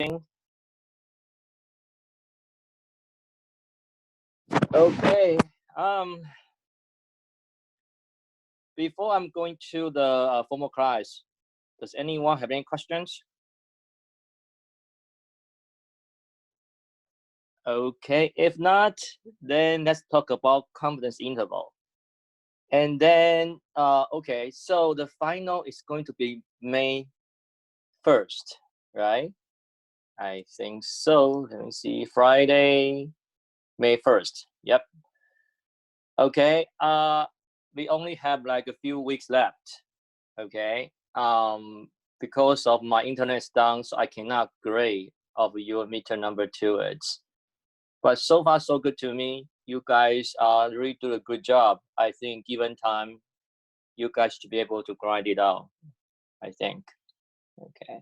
Okay. Before I'm going to the formal class, does anyone have any questions? Okay. If not, then let's talk about confidence interval. And then, okay. So the final is going to be May 1st, right? I think so. Let me see. Friday, May 1st. Yep. Okay. We only have like a few weeks left. Okay. Because of my internet is down, so I cannot grade of your midterm number 2. But so far so good to me. You guys really do a good job. I think given time, you guys should be able to grind it out. I think. Okay.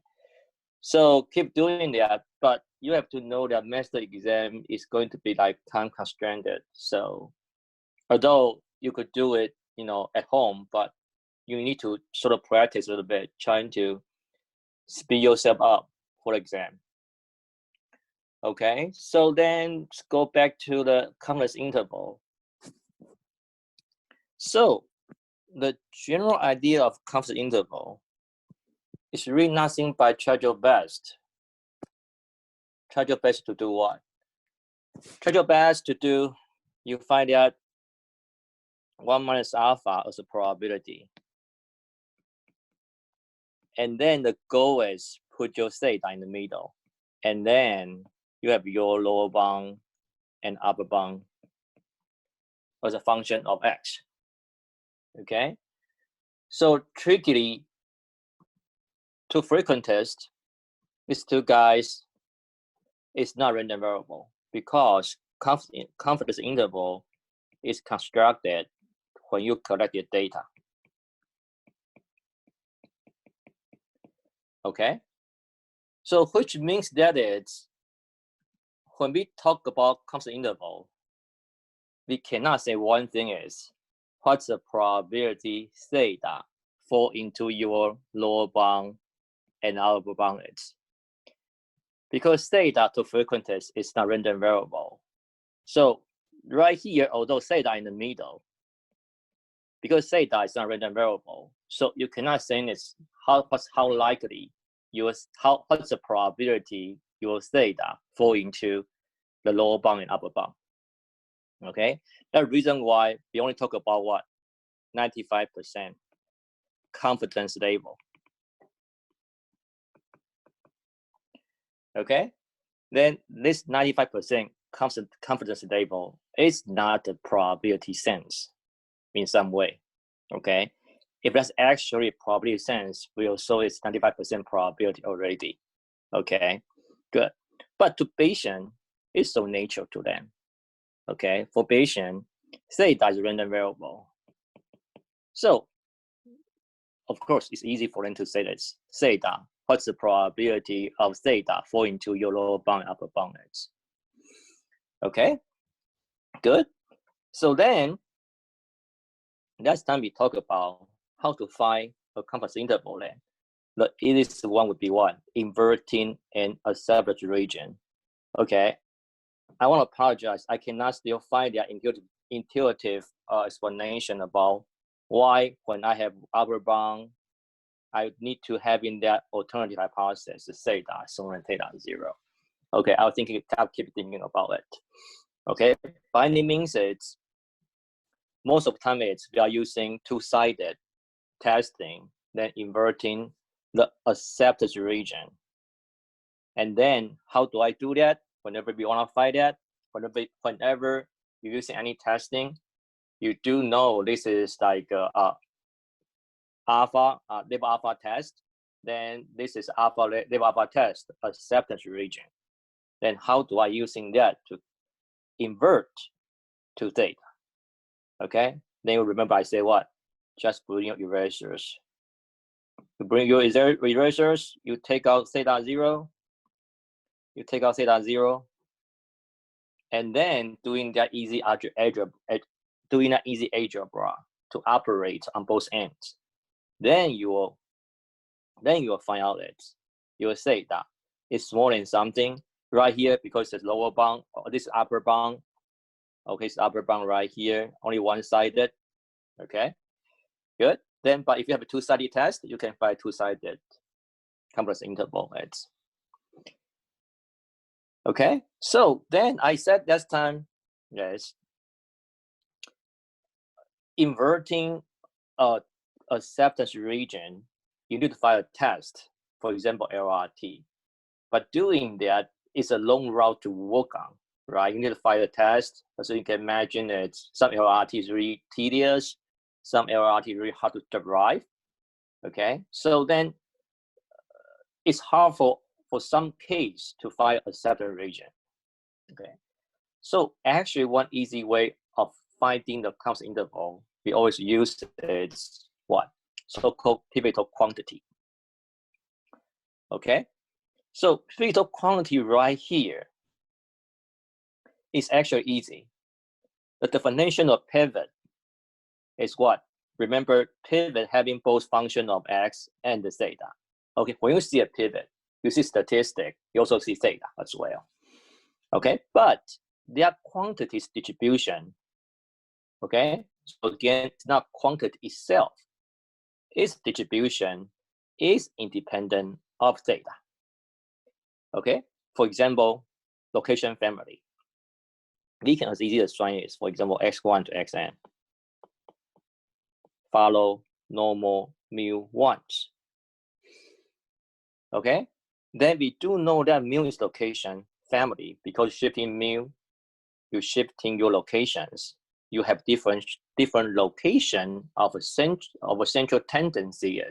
So keep doing that, but you have to know that master exam is going to be like time constrained. So although you could do it, at home, but you need to sort of practice a little bit, trying to speed yourself up for the exam. Okay, so then let's go back to the confidence interval. So the general idea of confidence interval is really nothing but try your best. Try your best to do what? Try your best to do, you find out 1 minus alpha as a probability. And then the goal is put your theta in the middle. And then you have your lower bound and upper bound as a function of x. Okay? So trickily, to frequent test, these two guys is not random variable because confidence interval is constructed when you collect the data. Okay? So which means that it's, when we talk about confidence interval, we cannot say one thing is, what's the probability theta fall into your lower bound and upper bound is? Because theta to frequent test is not random variable. So right here, although theta in the middle, because theta is not random variable, so you cannot say it's how likely what's the probability your theta fall into the lower bound and upper bound. Okay, that's the reason why we only talk about what 95% confidence level. Okay, then this 95% confidence level is not a probability sense in some way. Okay, if that's actually probability sense, we'll show it's 95% probability already. Okay, good. But to Bayesian, it's so natural to them. Okay, for Bayesian, theta is a random variable. So, of course, it's easy for them to say that theta, what's the probability of theta fall into your lower bound and upper bound is? Okay, good. So then, last time we talked about how to find a confidence interval then. The easiest one would be what? Inverting an established region. Okay, I want to apologize. I cannot still find that intuitive explanation about why when I have upper bound, I need to have in that alternative hypothesis, theta, so on theta 0. Okay, I'll keep thinking about it. Okay, by any means, it's most of the time we are using two-sided testing, then inverting the accepted region. And then how do I do that? Whenever we want to find that, whenever you're using any testing, you do know this is like alpha label alpha test. Then this is alpha label alpha test acceptance region. Then how do I using that to invert to theta? Okay. Then you remember I say what? Just bring your erasers. You bring your erasers. You take out theta 0. You take out theta 0. And then doing that easy algebra to operate on both ends. Then you will find out that you will say that is smaller than something. Right here, because it's lower bound, or this upper bound. Okay, it's upper bound right here, only one-sided. Okay, good. Then, but if you have a two-sided test, you can find two-sided confidence interval. Okay, so then I said last time, yes, inverting a acceptance region, you need to find a test, for example, LRT. But doing that is a long route to work on, right? You need to find a test. So you can imagine that some LRT is really tedious, some LRT is really hard to derive. Okay, so then it's hard for some case to find a acceptance region. Okay, so actually one easy way of finding the confidence interval we always use is what? So-called pivotal quantity. Okay, so pivotal quantity right here is actually easy. The definition of pivot is what? Remember, pivot having both function of x and the theta. Okay, when you see a pivot, you see statistic, you also see theta as well. Okay, but their quantities distribution, okay? So again, it's not quantity itself. Its distribution is independent of theta. Okay, for example, location family. We can as easy as trying is, for example, x1 to xn. Follow normal mu once. Okay, then we do know that mu is location family because shifting mu, you're shifting your locations. You have different location of a central tendency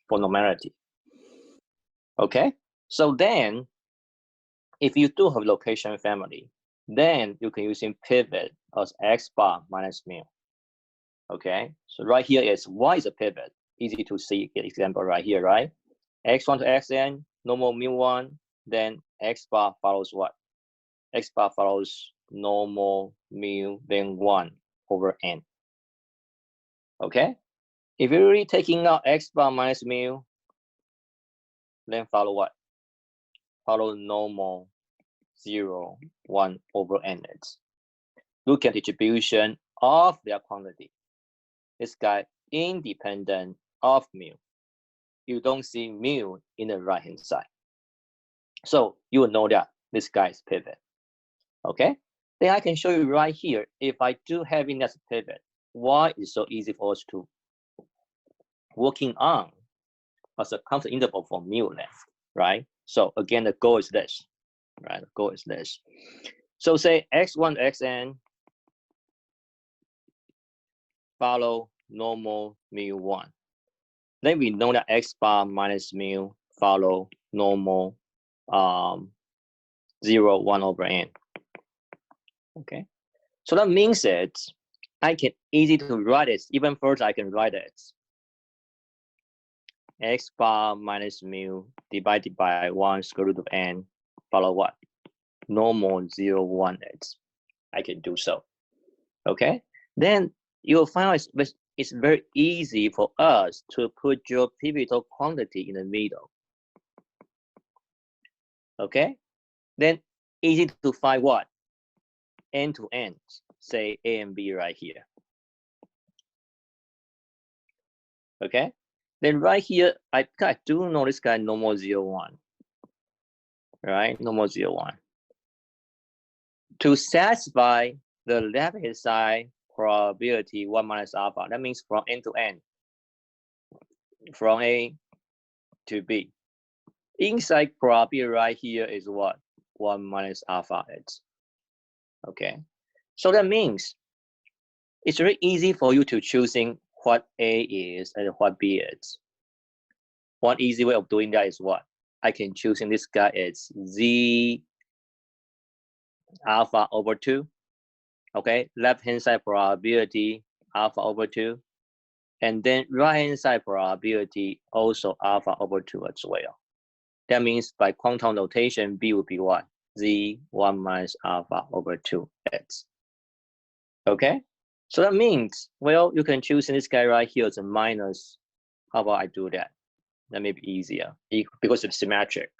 for normality. Okay, so then if you do have location family, then you can use pivot as x bar minus mu. Okay, so right here is y is a pivot. Easy to see, get example right here, right? X1 to xn, normal mu1, then x bar follows what? X bar follows normal mu, then 1 over n. Okay, if you're really taking out x bar minus mu, then follow what? Follow normal 0, 1 over n. Look at distribution of their quantity. This guy independent of mu. You don't see mu in the right hand side. So you will know that this guy is pivot. Okay, then I can show you right here. If I do having that pivot, why is so easy for us to working on as a confidence interval for mu length, right? So again, the goal is this, right? The goal is this. So say x1 to xn follow normal mu1. Then we know that x bar minus mu follow normal 0, 1 over n. Okay, so that means that I can easy to write it. Even further, I can write it. X bar minus mu divided by 1 square root of n follow what? Normal 0, 1 x. I can do so. Okay, then you'll find it's very easy for us to put your pivotal quantity in the middle. Okay, then easy to find what? N to n, say A and B right here. Okay, then right here, I do know this guy normal 0, 1. Right, normal 0, 1. To satisfy the left-hand side probability 1 minus alpha, that means from n to n, from A to B. Inside probability right here is what? 1 minus alpha x. Okay, so that means it's very easy for you to choosing what A is and what B is. One easy way of doing that is what? I can choose in this guy is Z alpha over 2. Okay, left-hand side probability alpha over 2. And then right-hand side probability also alpha over 2 as well. That means by quantum notation, B would be what? Z 1 minus alpha over 2x. Okay, so that means, well, you can choose in this guy right here as a minus. How about I do that? That may be easier because it's symmetric.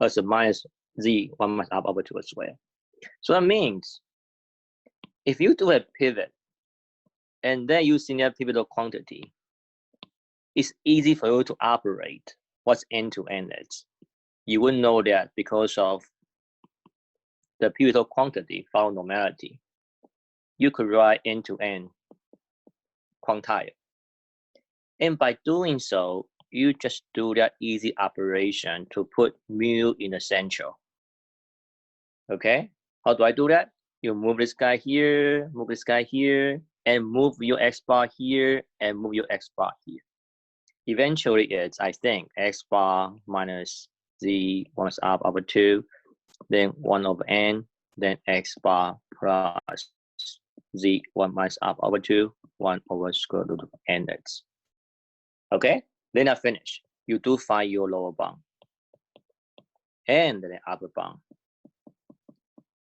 as a minus z 1 minus alpha over 2 as well. So that means if you do a pivot and then using that pivotal quantity, it's easy for you to operate what's end-to-end is. You will know that because of the pivotal quantity follow normality, you could write end-to-end quantile. And by doing so, you just do that easy operation to put mu in the central. Okay, how do I do that? You move this guy here, move this guy here, and move your x bar here, and move your x bar here. Eventually, it's, I think, x bar minus z 1 minus alpha over 2, then 1 over n, then x bar plus z 1 minus alpha over 2, 1 over square root of nx. Okay, then I finish. You do find your lower bound and the upper bound.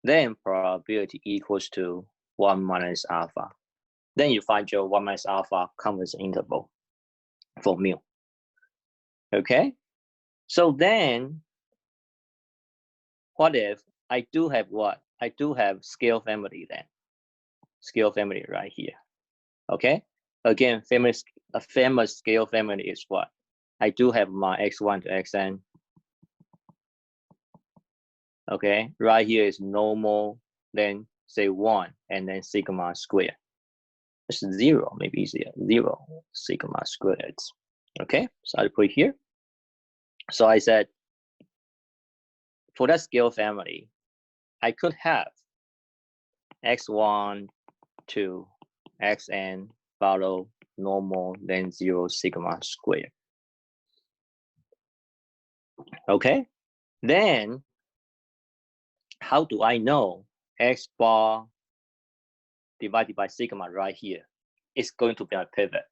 Then probability equals to 1 minus alpha. Then you find your 1 minus alpha confidence interval for mu. Okay, so then what if I do have what? I do have scale family then. Scale family right here. Okay, again, a famous scale family is what? I do have my x1 to xn. Okay, right here is normal, then say 1, and then sigma squared. It's 0, maybe easier, 0 sigma squared. Okay, so I put here. So I said, for that scale family, I could have x1 to xn follow normal, then 0 sigma squared. Okay, then how do I know x bar divided by sigma right here is going to be a pivot?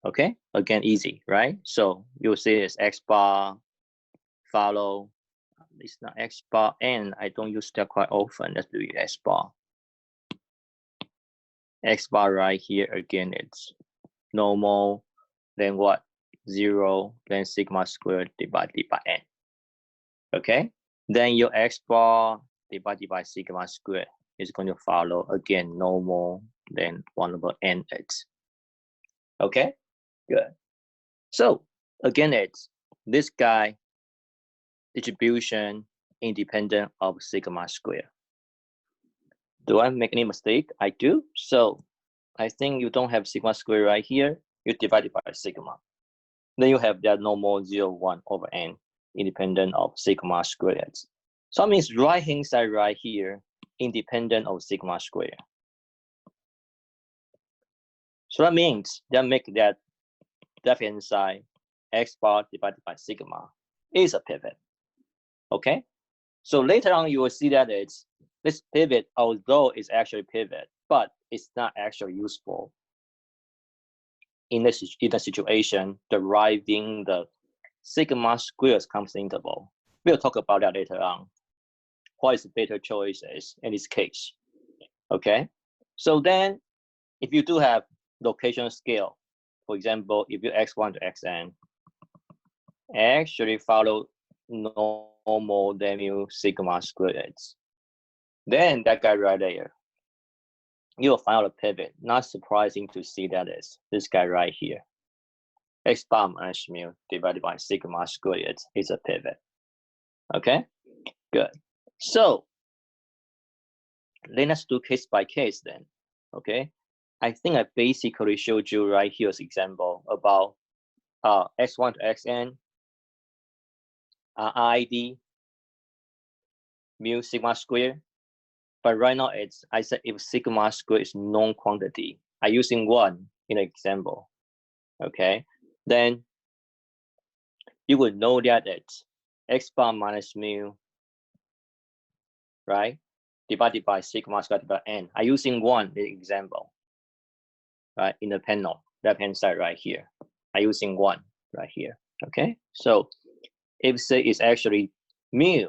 Okay, again, easy, right? So you'll see it's x bar follow, it's not x bar n, I don't use that quite often, let's do x bar. X bar right here, again, it's normal, then what? 0, then sigma squared divided by n. Okay, then your x bar divided by sigma squared is going to follow, again, normal, then 1 over nx. Okay, good. So again, it's this guy distribution independent of sigma squared. Do I make any mistake? I do. So I think you don't have sigma squared right here. You divide it by sigma. Then you have that normal 0, 1 over n independent of sigma squared. So that means right hand side right here independent of sigma squared. So that means that make that left hand side x bar divided by sigma is a pivot. Okay, so later on you will see that it's this pivot, although it's actually pivot, but it's not actually useful in the situation deriving the sigma squared confidence interval. We'll talk about that later on. What is the better choice is in this case? Okay, so then if you do have location scale, for example, if you x1 to xn, actually follow normal then mu sigma squared, then that guy right there, you'll find out a pivot. Not surprising to see that is this guy right here. X bar minus mu divided by sigma squared is a pivot. Okay, good. So let's do case by case then. Okay, I think I basically showed you right here's example about x1 to xn, ID, mu sigma squared. But right now it's, I said if sigma squared is known quantity, I'm using 1 in an example. Okay, then you would know that it's x bar minus mu, right, divided by sigma squared by n. I'm using 1 in the example, right, in the panel, left hand side right here. I'm using 1 right here. Okay, so if say it's actually mu,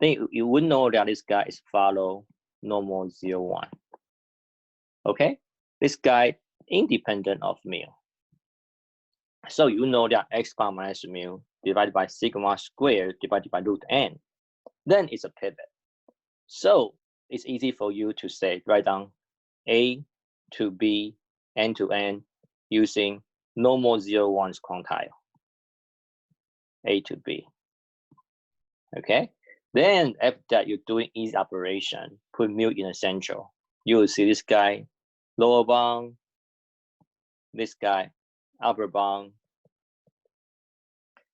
then you would know that this guy is follow normal 0, 1. Okay, this guy independent of mu. So you know that x bar minus mu divided by sigma squared divided by root n. Then it's a pivot. So it's easy for you to say, write down A to B, N to N using normal 0, 1's quantile. A to B. Okay. Then after that, you're doing easy operation. Put mu in the central. You will see this guy, lower bound. This guy, upper bound.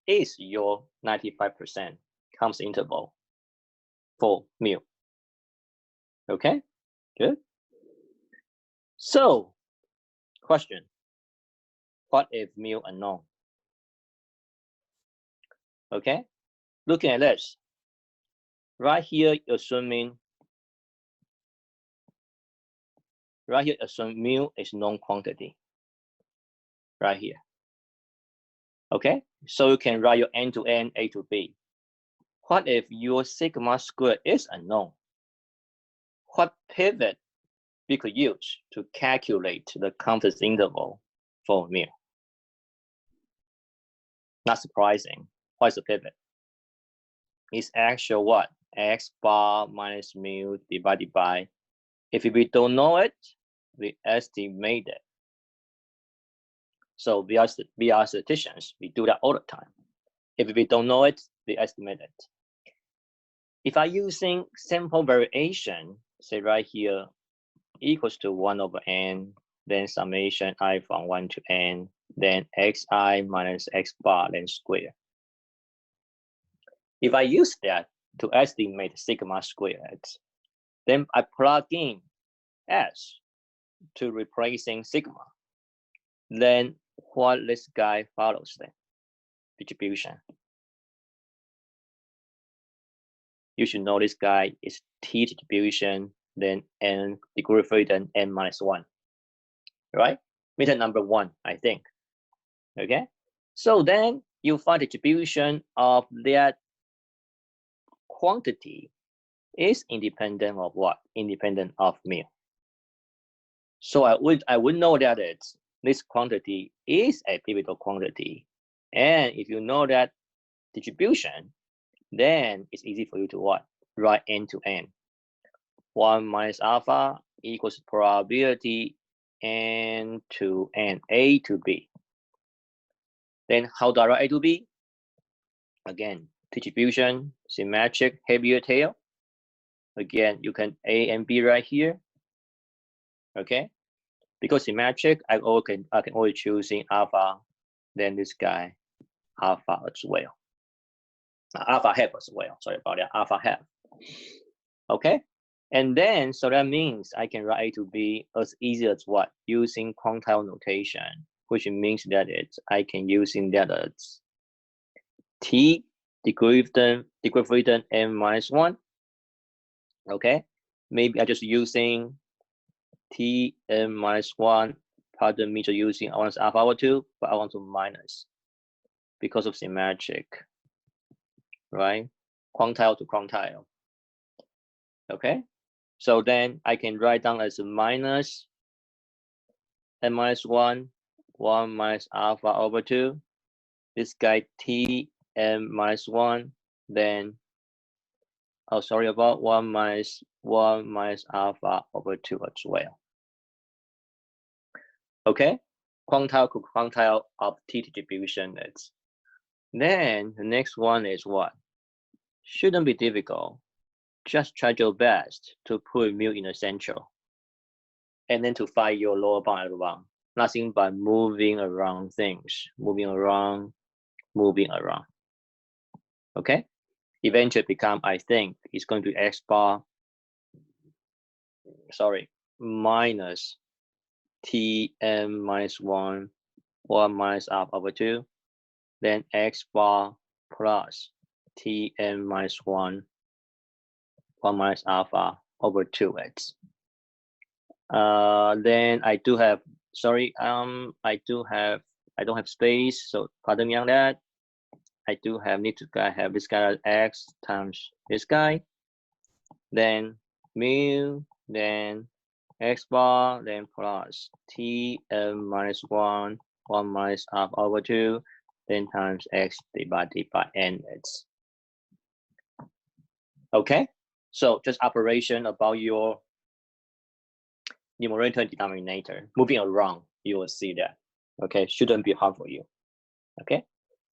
Is your 95% comes interval for mu. Okay, good. So, question: what if mu unknown? Okay, looking at this, right here, assuming assume mu is known quantity. Right here. Okay, so you can write your N to N, A to B. What if your sigma squared is unknown? What pivot we could use to calculate the confidence interval for mu? Not surprising. What is the pivot? It's actual what? X bar minus mu divided by, if we don't know it, we estimate it. So we are statisticians, we do that all the time. If we don't know it, we estimate it. If I'm using sample variation, say right here, equals to 1 over n, then summation I from 1 to n, then xi minus x bar, then square. If I use that to estimate sigma squared, then I plug in s to replacing sigma. Then what this guy follows then? Distribution. You should know this guy is t distribution, then n greater than n minus 1. Right? Method number 1, I think. Okay? So then you find distribution of that quantity is independent of what? Independent of mu. So I would know that this quantity is a pivotal quantity. And if you know that distribution, then it's easy for you to what? Write n to n. 1 minus alpha equals probability n to n, A to B. Then how do I write A to B? Again, distribution, symmetric, heavier tail. Again, you can A and B right here. Okay, because symmetric, I can always choose in alpha, then this guy, alpha as well. Alpha half as well. Sorry about that. Alpha half. Okay, and then so that means I can write A to B as easy as what? Using quantile notation, which means that I can using that as t equivalent n minus 1. Okay, maybe I just using t n minus 1. Pardon me, just using I want alpha over 2, but I want to minus because of symmetric, right? Quantile to quantile. Okay, so then I can write down as a minus n minus 1, 1 minus alpha over 2. This guy t n minus 1, then oh sorry about 1 minus alpha over 2 as well. Okay, quantile to quantile of t distribution. Then the next one is what? Shouldn't be difficult. Just try your best to put mu in the central, and then to find your lower bound and upper bound. Nothing but moving around things, moving around. Okay, eventually become, I think it's going to be x bar. Sorry, minus t n minus 1, 1 minus alpha over 2, then x bar plus t n minus 1, 1 minus alpha over 2x. Then I do have, sorry, I don't have space, so pardon me on that. I do have need to have this guy as x times this guy, then mu, then x bar, then plus t n minus 1, 1 minus alpha over 2, then times x divided by nx. Okay, so just operation about your numerator and denominator. Moving around, you will see that. Okay, shouldn't be hard for you. Okay,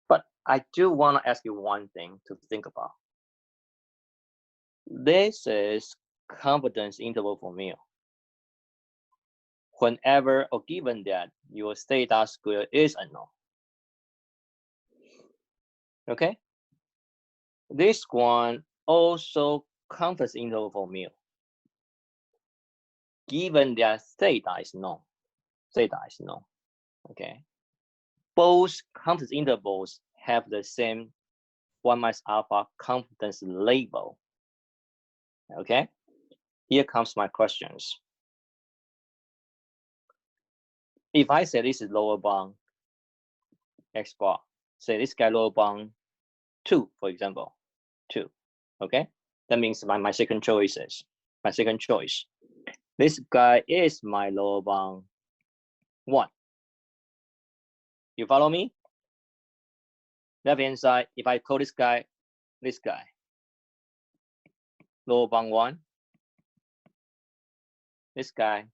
but I do want to ask you one thing to think about. This is confidence interval formula. Whenever or given that your theta square is unknown. Okay, this one also confidence interval formula. Given that theta is known, okay, both confidence intervals have the same 1 minus alpha confidence level. Okay, here comes my questions. If I say this is lower bound x bar, say this guy lower bound 2, for example, 2, okay, that means my second choice is this guy is my lower bound 1. You follow me? Left hand side, if I call this guy, lower bound 1, this guy,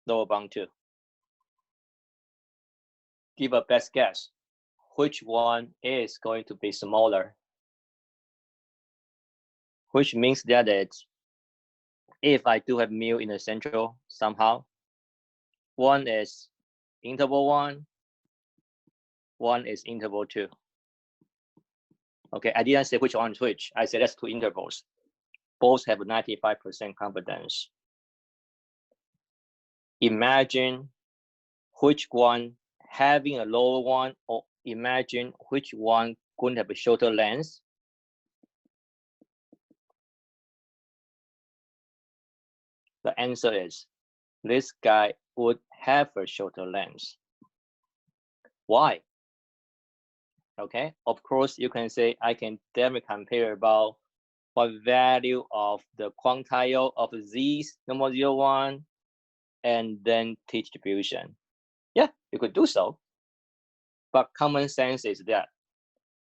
lower bound 2. Give a best guess. Which one is going to be smaller? Which means that it's, if I do have mu in the central somehow, one is interval 1, one is interval 2. Okay, I didn't say which one is which. I said that's 2 intervals. Both have 95% confidence. Imagine which one having a lower one, or imagine which one couldn't have a shorter length. The answer is this guy would have a shorter length. Why? Okay, of course you can say I can definitely compare about what value of the quantile of these normal 0, 1 and then t distribution. Yeah, you could do so. But common sense is that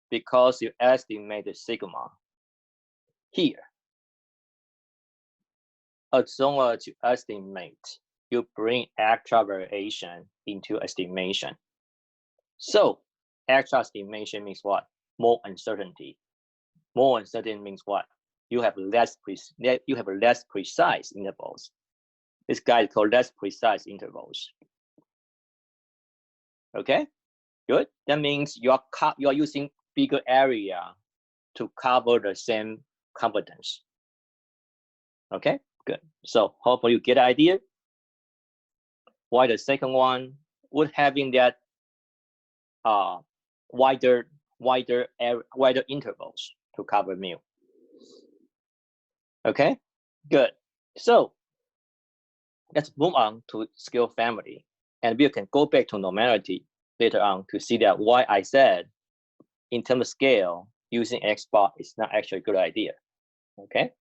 because you estimate the sigma here, as long as you estimate, you bring extra variation into estimation. So extra estimation means what? More uncertainty. More uncertainty means what? You have less precise intervals. This guy is called less precise intervals. Okay, good. That means you are using bigger area to cover the same confidence. Okay, good. So hopefully you get the idea why the second one would having that wider intervals to cover mu. Okay, good. So let's move on to scale family, and we can go back to normality later on to see that why I said in terms of scale using x bar is not actually a good idea. Okay,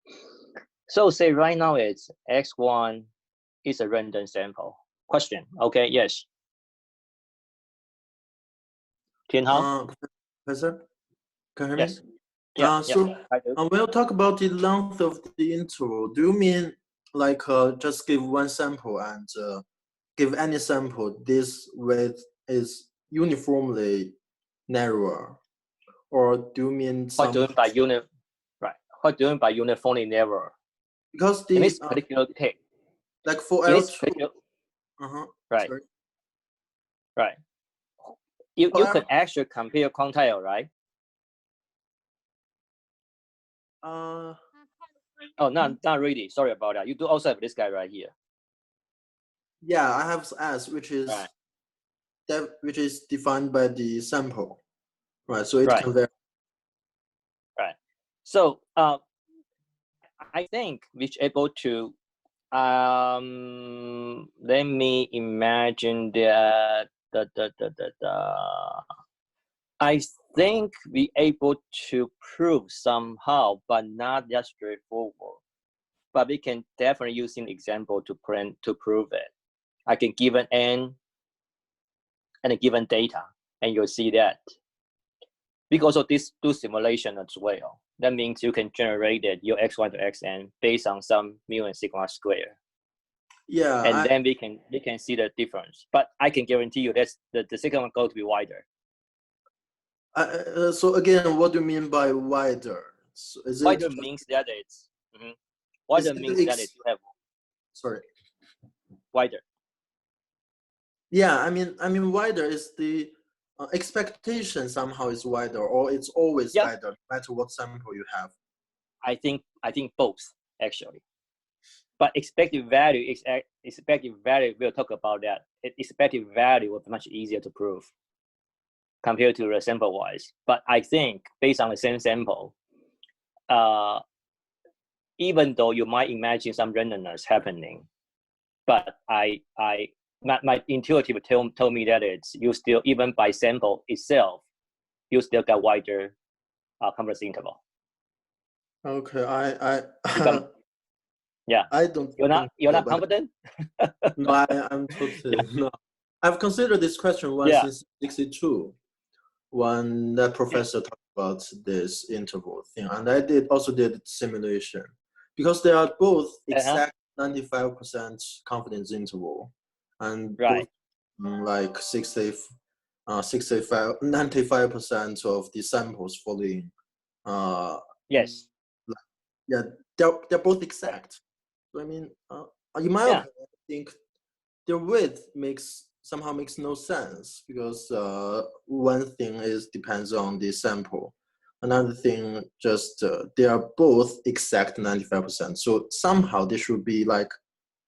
so say right now it's x1 is a random sample. Question? Okay, yes. Tianhao? Professor, can you hear me? Yes. Yeah. We'll talk about the length of the interval. Do you mean like just give one sample and give any sample, this width is uniformly narrower, or do you mean what do you mean by What do you mean by uniformly narrower? Because the in this particular case, like for L2, right, sorry. Right. You could actually compare quantile, right? Oh, not really. Sorry about that. You do also have this guy right here. Yeah, I have S, which is which is defined by the sample, right? So it can vary. Right. So I think which able to let me imagine that I think we able to prove somehow, but not just straightforward. But we can definitely use an example to prove it. I can give an n and a given data, and you'll see that we can also do simulation as well. That means you can generate your x1 to xn based on some mu and sigma square. Yeah. And then we can see the difference. But I can guarantee you that the second one going to be wider. So again, what do you mean by wider? So is Wider it means that it's wider means that you have sorry. Wider. Yeah, I mean wider is the expectation somehow is wider, or it's always wider no matter what sample you have. I think both actually. But expected value we'll talk about that. Expected value was much easier to prove compared to the sample wise. But I think based on the same sample, even though you might imagine some randomness happening, but my intuitive told me that you still, even by sample itself, you still got wider confidence interval. Okay, yeah. I don't. You're not confident? No, I'm totally no. I've considered this question once in 62 when that professor talked about this interval thing, and I also did simulation because they are both exact 95% confidence interval, and both like 95% of the samples following. Yes. Yeah, they're both exact. So I mean, in my opinion, I think their width somehow makes no sense because one thing depends on the sample. Another thing, just they are both exact 95%. So somehow they should be like,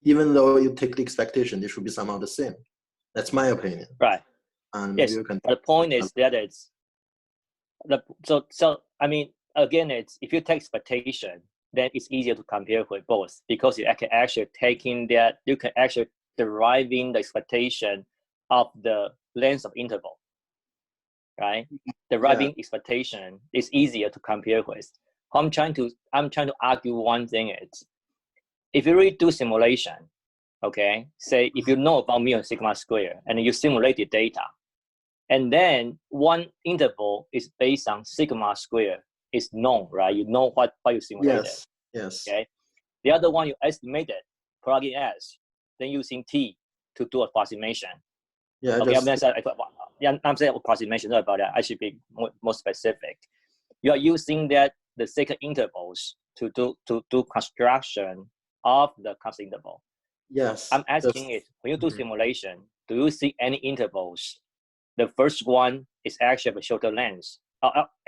even though you take the expectation, they should be somehow the same. That's my opinion. Right. And yes. maybe you can. The point is that so I mean, again, if you take expectation, then it's easier to compare with both because you can actually deriving the expectation of the length of interval, right? Deriving expectation is easier to compare with. I'm trying to argue one thing is, if you really do simulation, okay, say if you know about mu and sigma square and you simulate the data, and then one interval is based on sigma square, is known, right? You know what you simulated. Yes. Okay. The other one you estimated, plug in S, then using T to do approximation. Yeah. Okay. I'm saying approximation, not about that. I should be more specific. You are using the second intervals to do construction of the constant interval. Yes. I'm asking it, when you do simulation, do you see any intervals? The first one is actually have a shorter length,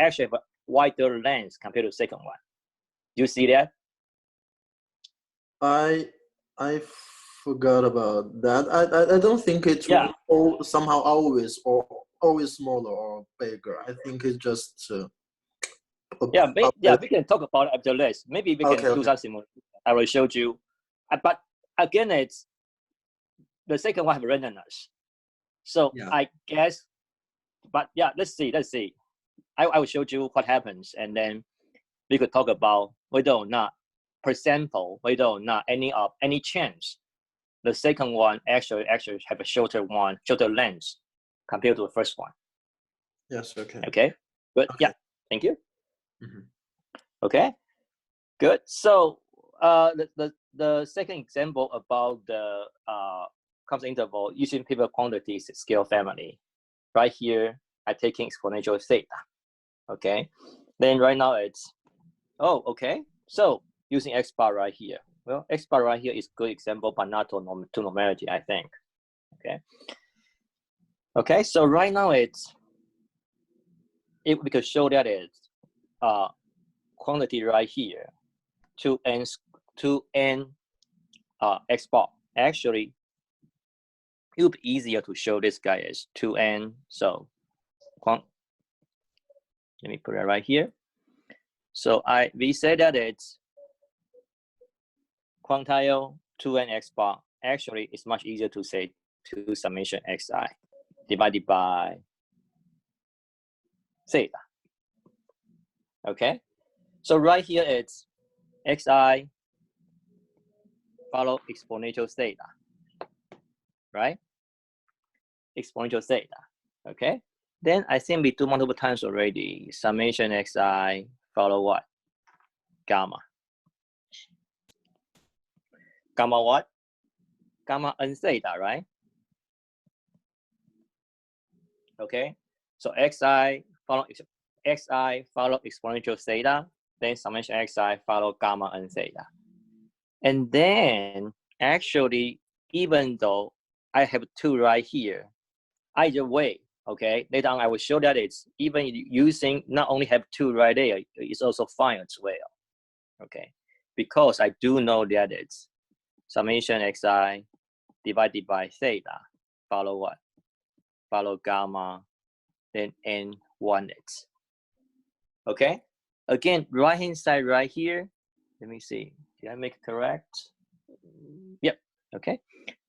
actually have a wider length compared to the second one. Do you see that? I forgot about that. I don't think it's somehow always smaller or bigger. I think it's just we can talk about it after this. Maybe we can do something. I will show you. But again, it's the second one have randomness. So I guess, but let's see. I will show you what happens, and then we could talk about whether or not per sample, whether or not any chance the second one actually have a shorter length compared to the first one. Yes. Okay. Okay. Good. Okay. Yeah. Thank you. Mm-hmm. Okay. Good. So the second example about the constant interval using pivot quantities scale family. Right here, I'm taking exponential theta. Okay. Then right now it's okay. So using x bar right here. Well, x bar right here is good example, but not to normality, I think. Okay. Okay. So right now we could show that it's quantity right here, 2n x bar. Actually, it would be easier to show this guy as 2n. So let me put it right here. So we say that it's quantile 2n x bar. Actually, it's much easier to say 2 summation xi divided by theta. Okay, so right here it's xi follow exponential theta, right? Exponential theta. Okay, Then I think we do multiple times already. Summation xi follow what? Gamma. Gamma what? Gamma n theta, right? Okay. So xi follow exponential theta, then summation xi follow gamma n theta. And then actually, even though I have 2 right here, either way, okay, later on I will show that it's even using not only have 2 right there, it's also fine as well, okay, because I do know that it's summation xi divided by theta follow what? Follow gamma, then n1x. Okay, again, right hand side right here. Let me see. Did I make it correct? Yep. Okay.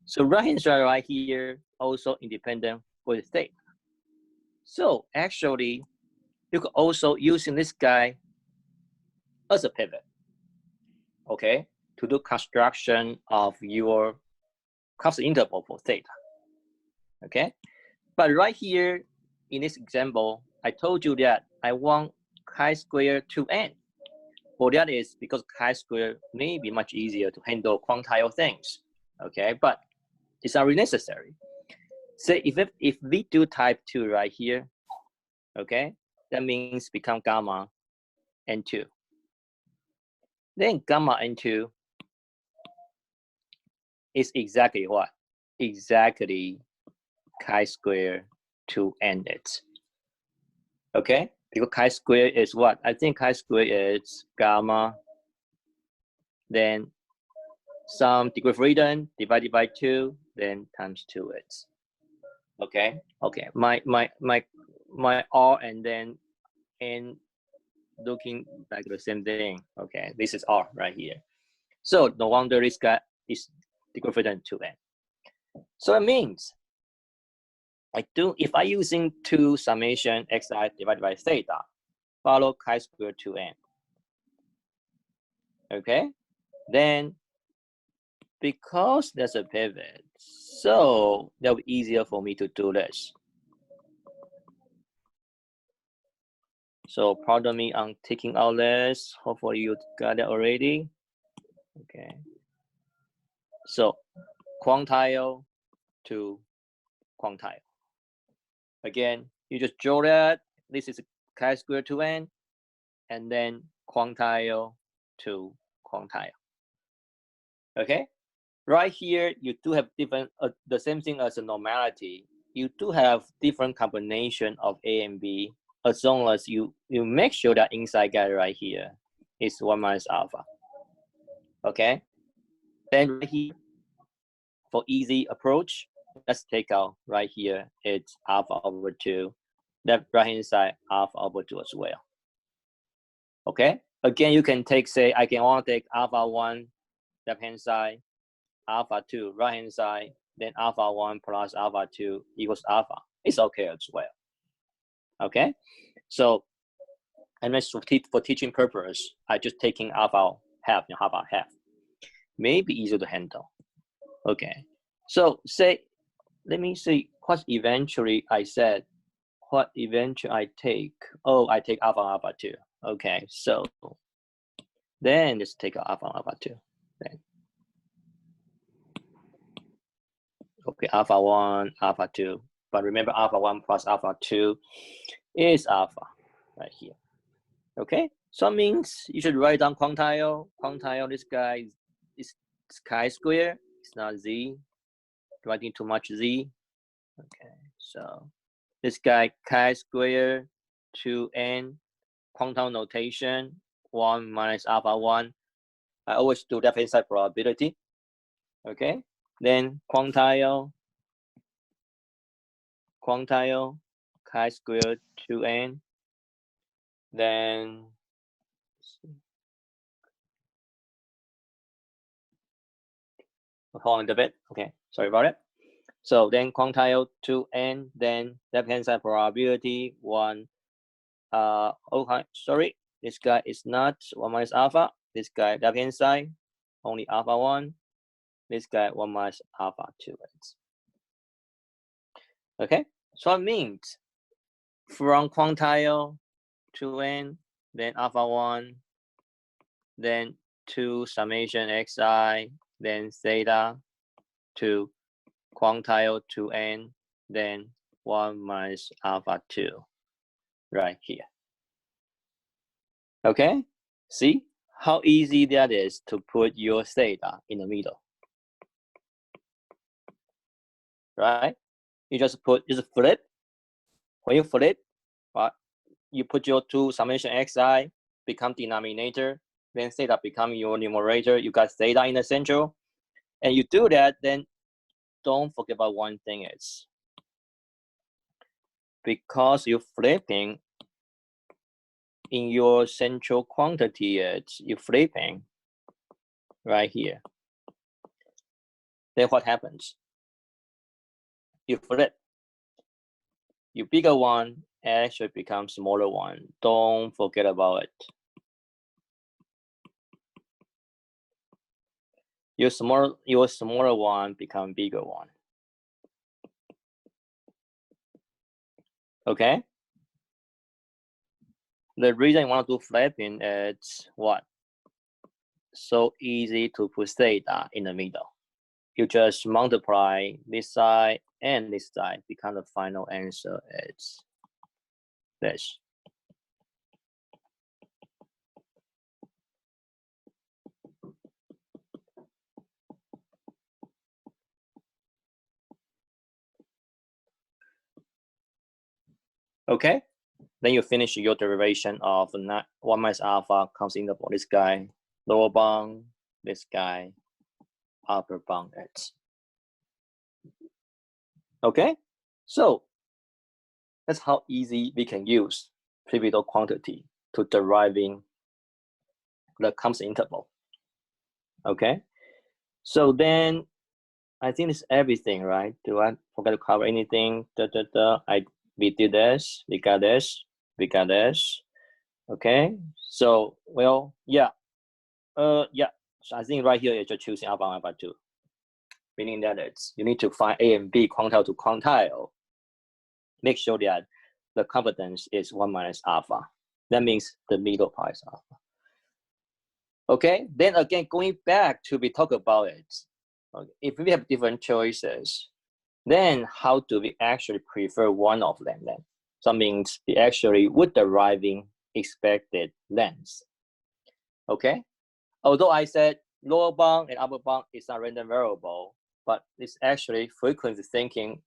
So right hand side right here also independent with theta. So actually, you could also using this guy as a pivot. Okay, to do construction of your constant interval for theta. Okay, but right here in this example, I told you that I want chi-square to n. Well, that is because chi-square may be much easier to handle quantile things. Okay, but it's not really necessary. So if we do type 2 right here, okay, that means become gamma n2. Then gamma n2 is exactly what? Exactly chi-square to n-it. Okay, because chi-square is what? I think chi-square is gamma, then some degree of freedom divided by 2, then times 2it. Okay, okay, my R and then n looking like the same thing. Okay, this is R right here. So no wonder this guy is degree of freedom to n. So it means if I using 2 summation xi divided by theta, follow chi-square to n. Okay, then because there's a pivot, so that'll be easier for me to do this. So pardon me, I'm taking out this. Hopefully you got it already. Okay. So quantile to quantile. Again, you just draw that. This is chi-square to n, and then quantile to quantile. Okay. Right here, you do have different, the same thing as a normality. You do have different combination of A and B, as long as you make sure that inside guy right here is 1 minus alpha. Okay. Then right here, for easy approach, let's take out right here, it's alpha over 2. That right hand side, alpha over 2 as well. Okay. Again, you can take, say, I can want to take alpha 1 left hand side, alpha 2 right hand side, then alpha 1 plus alpha 2 equals alpha. It's okay as well. Okay, so and for teaching purpose, I just taking alpha half and alpha half. Maybe easier to handle. Okay, so say, let me see what eventually I said. What eventually I take? Oh, I take alpha 2. Okay, so then let's take alpha 2. Then okay, alpha 1, alpha 2. But remember, alpha 1 plus alpha 2 is alpha right here. Okay, so it means you should write down quantile. Quantile, this guy is chi-square. It's not z. Writing too much z. Okay, so this guy chi-square to n. Quantile notation 1 minus alpha 1. I always do left hand side probability. Okay, then quantile chi-square to n. Then hold on a bit. Okay, sorry about it. So then quantile to n, then left hand side probability 1. Okay, sorry, this guy is not 1 minus alpha. This guy left hand side only alpha 1. This guy 1 minus alpha 2. Okay, so it means from quantile to n, then alpha 1, then 2 summation xi, then theta to quantile to n, then 1 minus alpha 2, right here. Okay, see how easy that is to put your theta in the middle, right? You just flip. When you flip, you put your 2 summation xi become denominator, then theta become your numerator. You got theta in the central, and you do that, then don't forget about one thing is, because you're flipping in your central quantity, you're flipping right here. Then what happens? You flip. Your bigger one actually becomes smaller one. Don't forget about it. Your smaller one become bigger one. Okay? The reason I want to do flipping is what? So easy to put theta in the middle. You just multiply this side and this side, become the final answer is this. Okay, then you finish your derivation of 1 minus alpha comes interval. This guy, lower bound, this guy, upper bound x. Okay, so that's how easy we can use pivotal quantity to deriving the comes interval. Okay, so then I think it's everything, right? Do I forget to cover anything? We did this, we got this, we got this. Okay, so well, yeah, yeah. So I think right here you're just choosing alpha 1, alpha 2, meaning that you need to find A and B quantile to quantile. Make sure that the confidence is 1 minus alpha. That means the middle part is alpha. Okay, then again, going back to we talk about it. Okay. If we have different choices, then how do we actually prefer one of them then? So that means we actually would deriving expected length. Okay, although I said lower bound and upper bound is not random variable, but it's actually frequency thinking.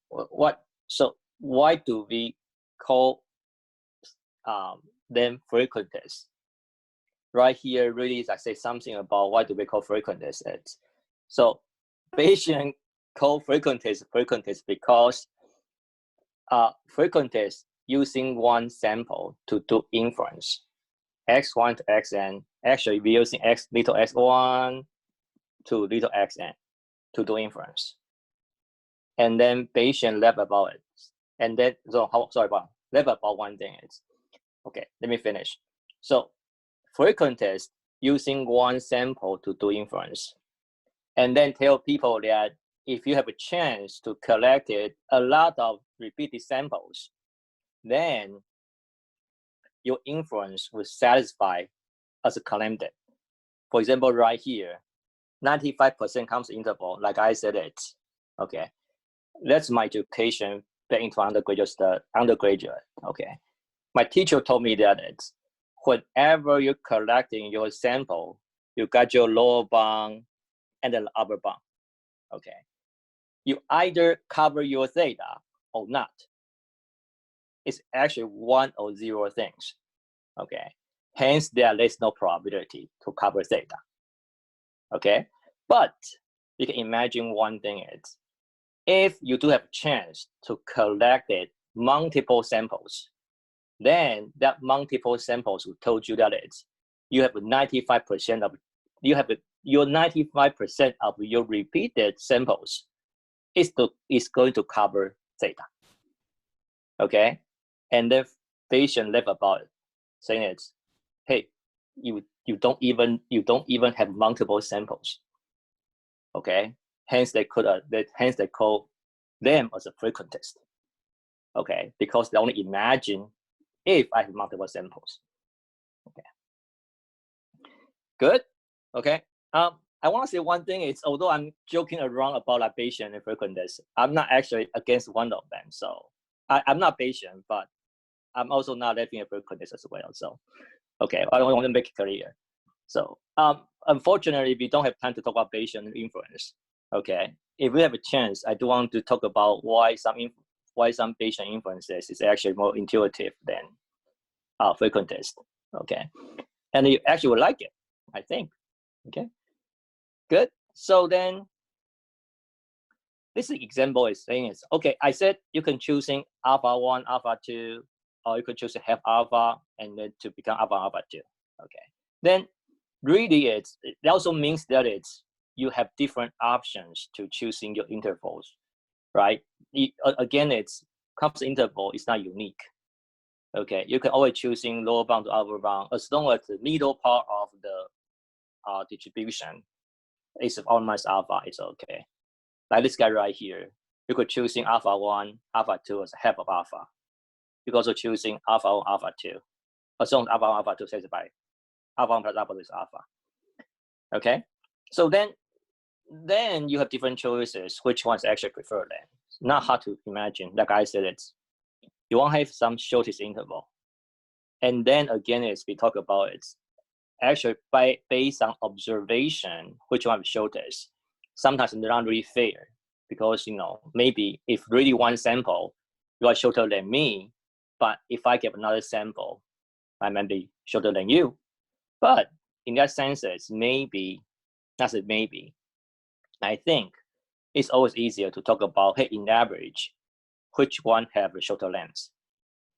So why do we call them frequencies? Right here really is I say something about why do we call frequencies. So Bayesian call frequencies because frequencies using one sample to do inference. X1 to xn, actually we're using little x1 to little xn to do inference. And then Bayesian left about it. And then, left about one thing is, okay, let me finish. So frequencies using one sample to do inference. And then tell people that if you have a chance to collect it, a lot of repeated samples, then your inference will satisfy as a claimed. For example, right here, 95% comes interval, like I said it. Okay, that's my education back into undergraduate. Okay, my teacher told me that whenever you're collecting your sample, you got your lower bound and the upper bound. Okay, you either cover your theta or not. It's actually 1 or 0 things. Okay, hence there is no probability to cover theta. Okay, but you can imagine one thing is, if you do have a chance to collect it multiple samples, then that multiple samples will told you that you have 95% of your 95% of your repeated samples is going to cover theta. Okay, and then Bayesian left about it, saying it's, hey, you don't even have multiple samples. Okay, hence they call them as a frequentist. okay, because they only imagine if I have multiple samples. Okay, good. Okay. I want to say one thing is, although I'm joking around about like Bayesian and frequentist, I'm not actually against one of them. So I'm not Bayesian, but I'm also not living a frequentist as well. So, okay, I want to make it clear. So, unfortunately, we don't have time to talk about Bayesian influence. Okay, if we have a chance, I do want to talk about why some Bayesian influences is actually more intuitive than frequentist. Okay, and you actually would like it, I think. Okay, good. So then, this example is saying is, okay, I said you can choosing alpha 1, alpha 2, or you could choose half alpha and then to become alpha 2. Okay, then really it also means that you have different options to choosing your intervals, right? Again, it's constant interval is not unique. Okay, you can always choosing lower bound to upper bound as long as the middle part of the distribution is of minus alpha, it's okay. Like this guy right here, you could choosing alpha 1, alpha 2 as half of alpha. You could also choosing alpha 1, alpha 2. As long as alpha 1, alpha 2 satisfy alpha 1 plus alpha 2 is alpha. Okay, so then you have different choices. Which ones actually prefer then? It's not hard to imagine. Like I said, you want to have some shortest interval. And then again, we talk about it's actually based on observation, which one is shortest. Sometimes it's not really fair because, maybe if really one sample, you are shorter than me, but if I get another sample, I might be shorter than you. But in that sense, that's a maybe. I think it's always easier to talk about, hey, in average, which one have a shorter length.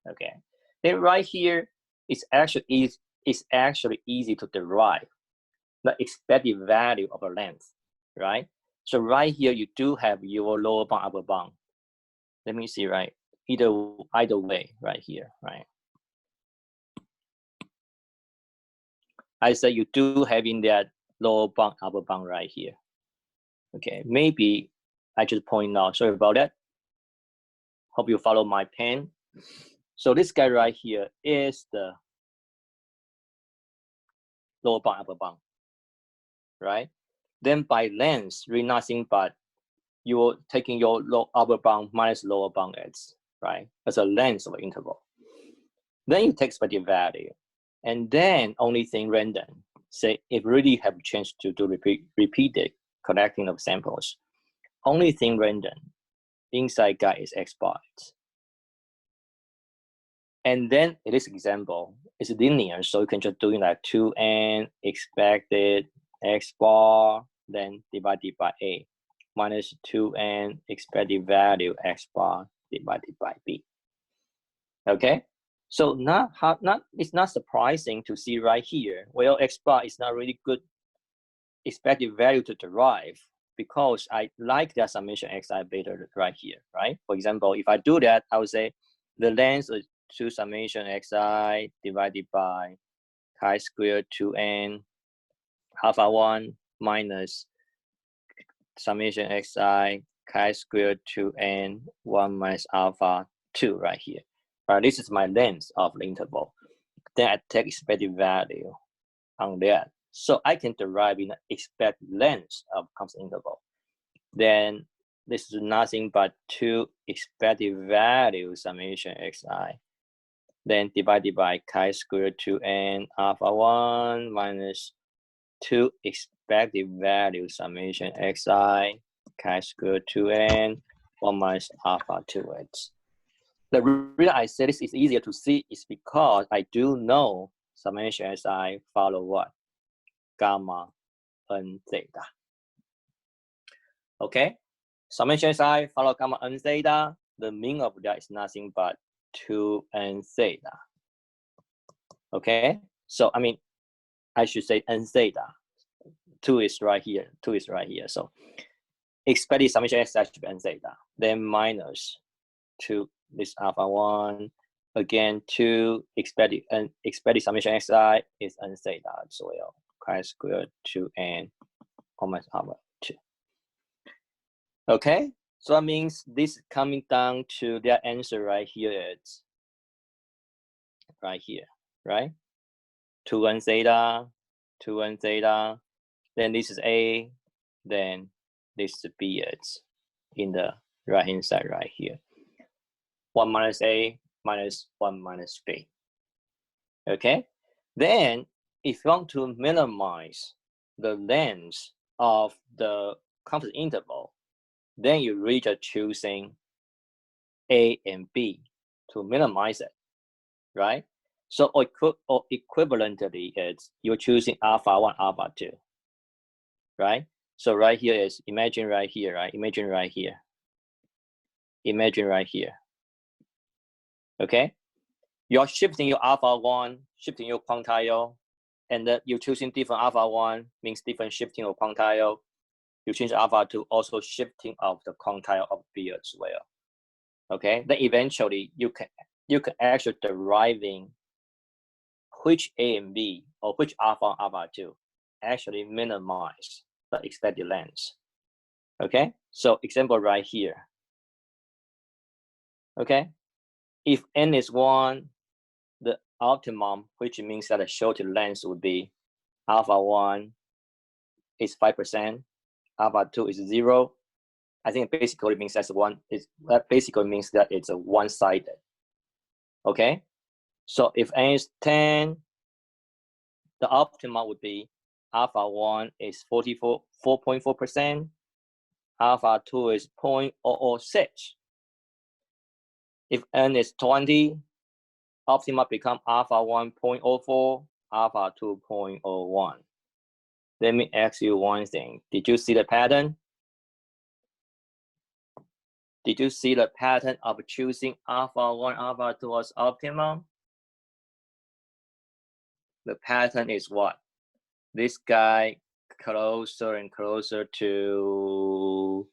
Okay. Then right here, it's actually easy to derive the expected value of a length, right? So right here, you do have your lower bound, upper bound. Let me see, right? Either way, right here, right? I said you do have in that lower bound, upper bound right here. Okay, maybe I just point out, sorry about that. Hope you follow my pen. So this guy right here is the lower bound, upper bound, right? Then by length, really nothing but you're taking your upper bound minus lower bound x, right? As a length of an interval. Then you take expected value. And then only thing random. Say if really have a chance to do repeated collecting of samples, only thing random inside guy is x bar. And then in this example, it's linear, so you can just do like 2n expected x bar, then divided by a, minus 2n expected value x bar divided by b. Okay, so it's not surprising to see right here, well, x bar is not really good expected value to derive because I like that summation xi beta right here, right? For example, if I do that, I would say the length of 2 summation xi divided by chi-squared 2n alpha 1 minus summation xi chi-squared 2n 1 minus alpha 2 right here. Right, this is my length of the interval. Then I take expected value on that. So I can derive in the expected length of constant interval. Then this is nothing but 2 expected value summation xi. Then divided by chi-squared 2n alpha 1 minus 2 expected value summation xi chi-squared 2n 1 minus alpha 2x. The reason I say this is easier to see is because I do know summation xi follow what? Gamma n theta. Okay? Summation xi follow gamma n theta. The mean of that is nothing but 2n theta. Okay? So, I mean, I should say n theta. 2 is right here. 2 is right here. So, expected summation xi should be n theta. Then minus 2, this alpha 1. Again, 2 expected summation xi is n theta as well. Chi-squared 2n almost alpha 2. Okay, So that means this coming down to their answer right here. It's right here, right? 2, 1 theta, 2, 1 theta. Then this is A, then this is B. It's in the right hand side right here. 1 minus A minus 1 minus B. Okay. Then if you want to minimize the length of the confidence interval, then you really just choosing A and B to minimize it, right? So equivalently, it's you're choosing alpha 1, alpha 2, right? So right here is imagine right here, right? Imagine right here. Imagine right here. Okay? You're shifting your alpha 1, shifting your quantile, and then you're choosing different alpha 1 means different shifting of quantile. You change alpha 2, also shifting of the quantile of B as well. Okay? Then eventually you can actually deriving which A and B or which alpha and alpha 2 actually minimize the expected length. Okay? So example right here. Okay? If n is 1, the optimum, which means that the shortest length would be alpha 1 is 5%, alpha 2 is 0. I think it basically means that basically means that it's a one-sided. Okay? So if n is 10, the optimum would be alpha 1 is 4.4%, alpha 2 is 0.006. If n is 20, optima become alpha 1 0.04, alpha 2 0.01. Let me ask you one thing. Did you see the pattern? Did you see the pattern of choosing alpha 1, alpha 2 as optimum? The pattern is what? This guy closer and closer to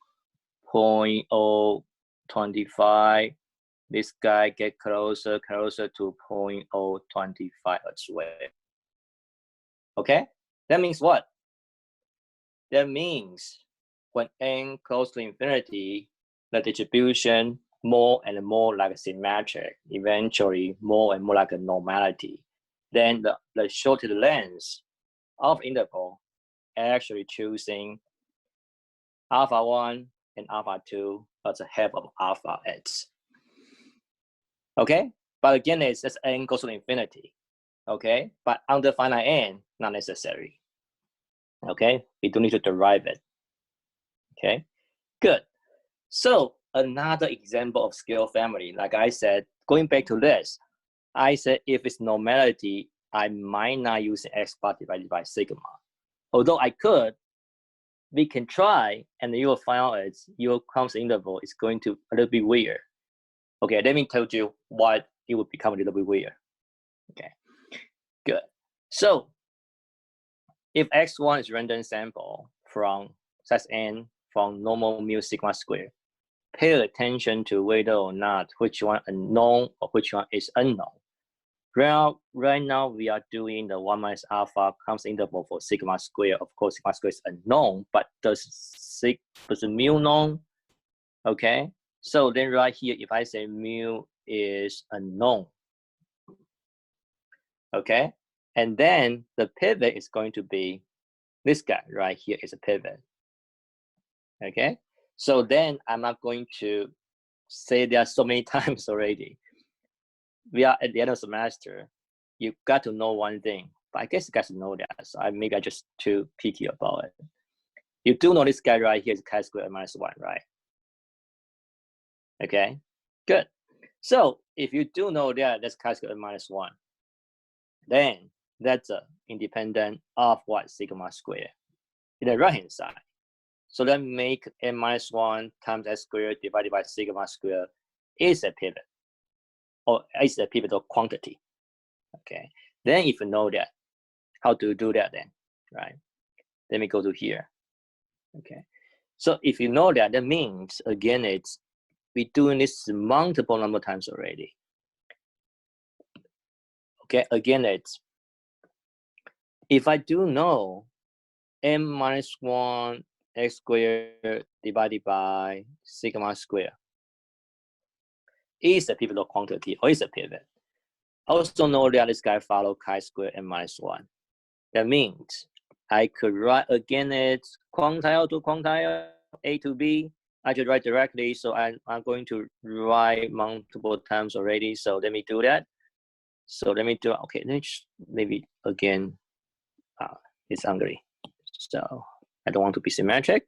0.025. This guy get closer to 0.025 as well. Okay? That means what? That means when n close to infinity, the distribution more and more like symmetric, eventually more and more like a normality. Then the shortest length of interval actually choosing alpha 1 and alpha 2 as a half of alpha x. Okay? But again, it's just n goes to infinity. Okay? But under finite n, not necessary. Okay? We don't need to derive it. Okay? Good. So another example of scale family, like I said, going back to this, I said if it's normality, I might not use x bar divided by sigma. Although I could, we can try, and you will find out your constant interval is going to a little bit weird. Okay, let me tell you why it would become a little bit weird. Okay, good. So if x1 is random sample from size n from normal mu sigma square, pay attention to whether or not which one unknown or which one is unknown. Right now we are doing the 1 minus alpha constant interval for sigma square. Of course, sigma square is unknown, but does mu known? Okay, so then right here, if I say mu is unknown, okay, and then the pivot is going to be this guy right here is a pivot. Okay, so then I'm not going to say there so many times already. We are at the end of the semester. You got to know one thing, but I guess you guys know that. So maybe I just too picky about it. You do know this guy right here is chi-square minus 1, right? Okay, good. So if you do know that that's chi-square minus 1, then that's independent of what sigma square in the right hand side. So that make n minus 1 times s squared divided by sigma square is a pivot, or is a pivotal quantity. Okay, then if you know that, how to do that then, right? Let me go to here. Okay, so if you know that, that means again it's we're doing this multiple number of times already. Okay, again it's if I do know n minus 1 x squared divided by sigma squared is a pivotal quantity or is a pivot. Also know that this guy follow chi-squared n minus 1. That means I could write again it's quantile to quantile, A to B. I could write directly, so I'm going to write multiple times already. So let me do that. So let me do, okay, maybe again, it's ugly. So I don't want to be symmetric.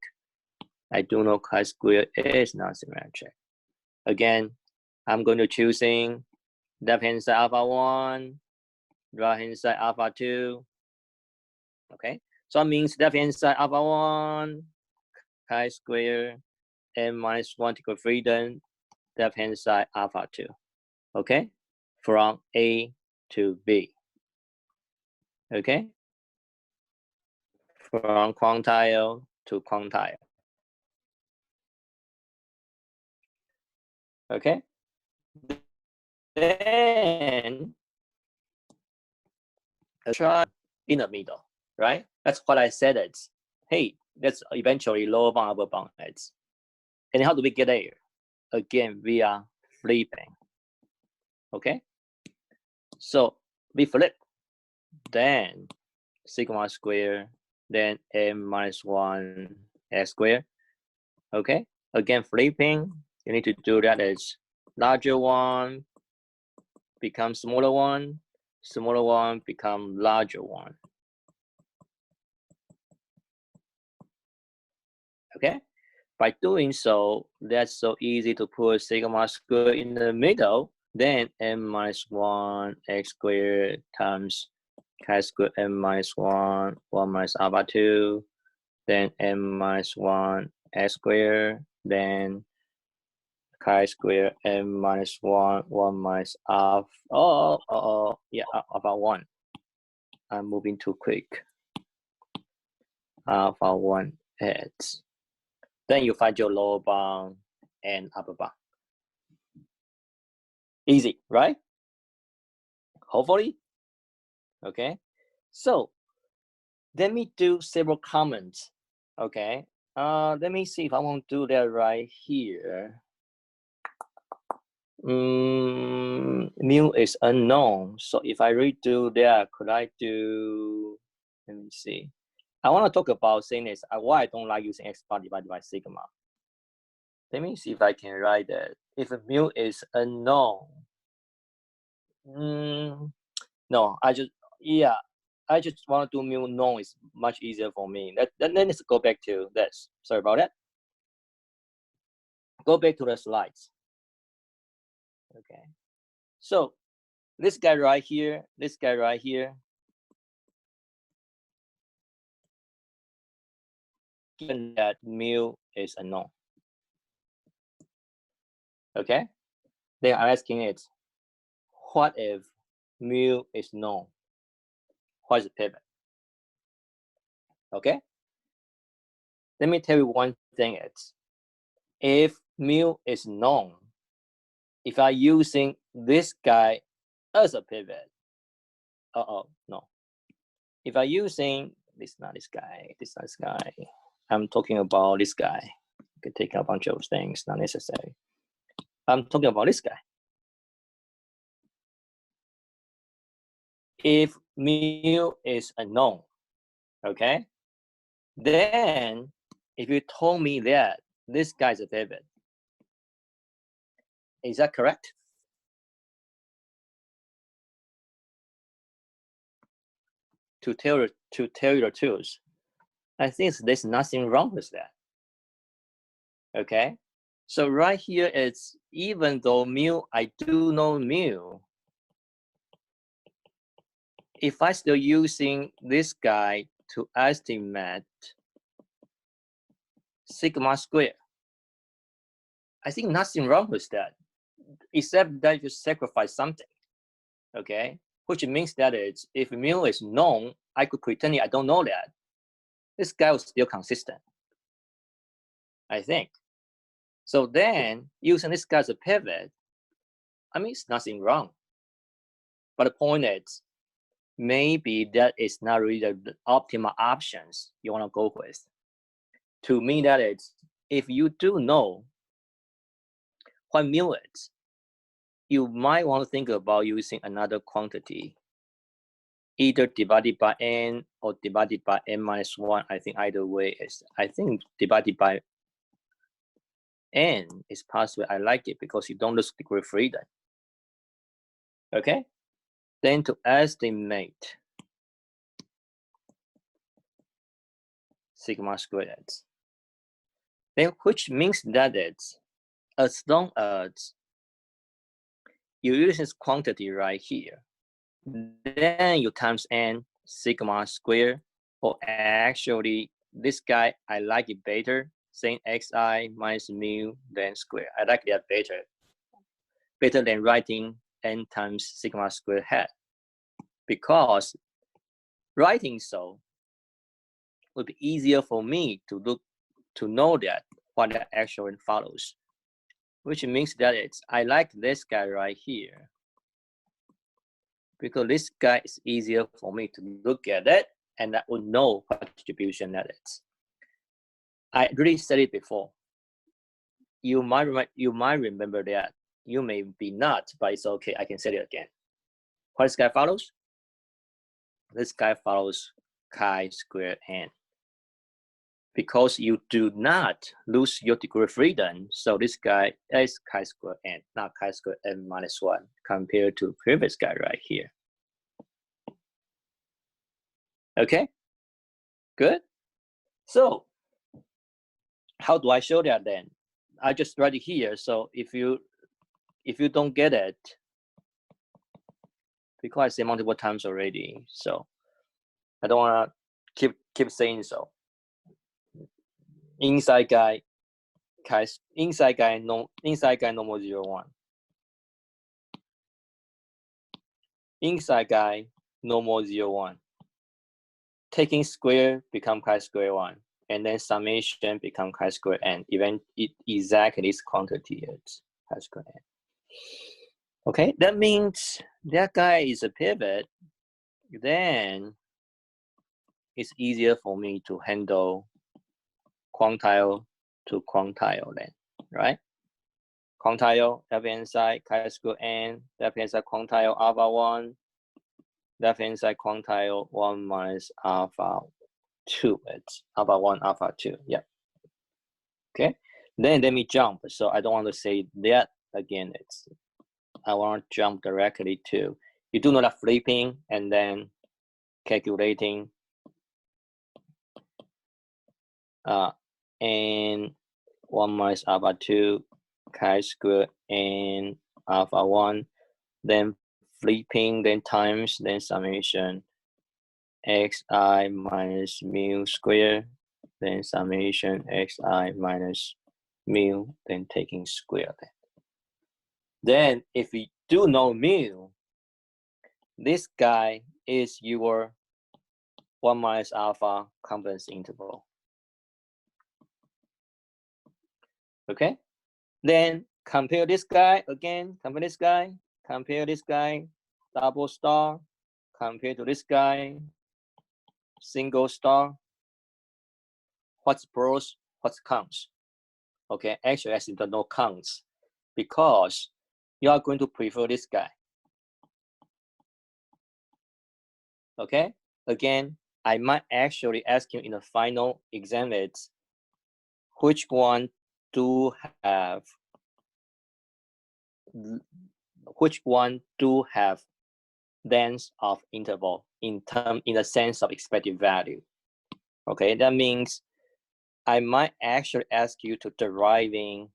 I do know chi-squared is not symmetric. Again, I'm going to choosing left-hand side alpha 1, right-hand side alpha 2. Okay, so that means left-hand side alpha 1, chi-squared, n minus 1 equal freedom, left-hand side alpha 2. Okay, from A to B. Okay, from quantile to quantile. Okay, then try in the middle, right? That's what I said. It's, hey, that's eventually lower bound, upper bound. It's, and how do we get there? Again, we are flipping. Okay, so we flip, then sigma square, then n minus 1 x squared. Okay, again flipping, you need to do that as larger one become smaller one become larger one. Okay, by doing so, that's so easy to put sigma squared in the middle, then n minus 1 x squared times chi-squared n minus 1 minus alpha 2, then n minus 1 x squared, then chi-squared n minus 1 minus alpha, alpha 1. I'm moving too quick. Alpha 1 heads. Then you find your lower bound and upper bound. Easy, right? Hopefully. Okay. So let me do several comments. Okay. Let me see if I want to do that right here. Mu is unknown. So if I redo that, could I do, let me see. I want to talk about saying this, why I don't like using x bar divided by sigma. Let me see if I can write that. If mu is unknown, no, I just want to do mu known is much easier for me. Let's go back to this. Sorry about that. Go back to the slides. Okay. So this guy right here, given that mu is unknown. Okay. Then I'm asking it, what if mu is known? What is the pivot? Okay. Let me tell you one thing. It's if mu is known, if I'm using this guy as a pivot, no. If I'm using this, not this guy, I'm talking about this guy. I could take a bunch of things, not necessary. I'm talking about this guy. If mu is unknown, okay, then if you told me that this guy is a pivot, is that correct? To tell you the truth, I think there's nothing wrong with that. Okay, so right here it's even though mu, I do know mu, if I still using this guy to estimate sigma squared, I think nothing wrong with that, except that you sacrifice something. Okay, which means that it's, if mu is known, I could pretend I don't know that. This guy was still consistent, I think. So then using this guy as a pivot, I mean, it's nothing wrong. But the point is, maybe that is not really the optimal options you want to go with. to me that is, if you do know what mu is, you might want to think about using another quantity, either divided by n or divided by n minus 1. I think either way is, I think divided by n is possible. I like it because you don't lose degree of freedom. Okay, then to estimate sigma squared, then which means that it's, as long as you use this quantity right here, then you times n sigma squared, or actually this guy, I like it better, saying xi minus mu then square. I like that better than writing n times sigma squared hat, because writing so would be easier for me to know that what that actually follows, which means that it's, I like this guy right here, because this guy is easier for me to look at it, and I would know what distribution that is. I really said it before. You might remember that. You may be not, but it's okay. I can say it again. What this guy follows? This guy follows chi squared n. Because you do not lose your degree of freedom, so this guy is chi squared n, not chi squared n minus 1, compared to previous guy right here. Okay, good. So how do I show that then? I just write it here. So if you don't get it, because I say multiple times already, so I don't want to keep saying so. Inside guy normal 0, 1. Inside guy normal 0, 1. Taking square become chi square 1, and then summation become chi square n. Even it exactly this quantity is chi square n. Okay, that means that guy is a pivot. Then it's easier for me to handle quantile to quantile then, right? Quantile, left-hand side, chi square n, left-hand side quantile alpha 1, left-hand side quantile 1 minus alpha 2. It's alpha 1, alpha 2, yeah. Okay, then let me jump. So I don't want to say that again. I want to jump directly to, you do know that flipping and then calculating and 1 minus alpha 2 chi square and alpha 1, then flipping, then times, then summation xi minus mu square, then summation xi minus mu, then taking square. Then if we do know mu, this guy is your 1 minus alpha confidence interval. Okay, then compare this guy again, compare this guy, double star, compare to this guy, single star. What's pros, what's cons? Okay, actually I see no cons, because you are going to prefer this guy. Okay, again, I might actually ask you in the final exam, it's which one do have length of interval in the sense of expected value. Okay, that means I might actually ask you to deriving,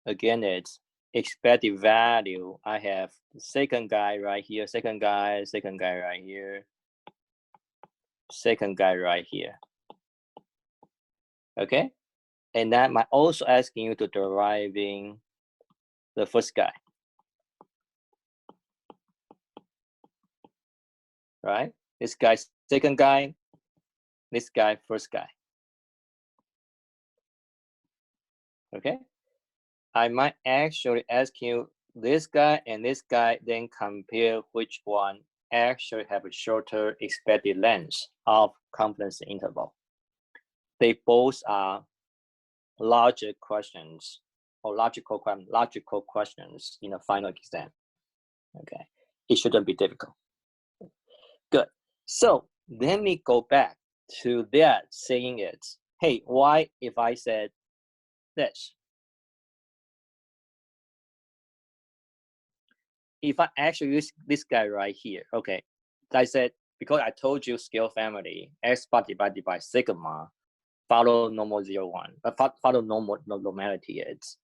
again, it's expected value. I have the second guy right here, second guy right here, second guy right here. Okay, and that might also asking you to deriving the first guy, right? This guy second guy, this guy first guy. Okay, I might actually ask you this guy and this guy, then compare which one actually have a shorter expected length of confidence interval. They both are larger questions or logical questions in a final exam. Okay, it shouldn't be difficult. Good. So let me go back to that saying it. Hey, why if I said this? If I actually use this guy right here, okay, I said, because I told you scale family, x bar divided by sigma, follow normal 0, 1, follow normal normality is.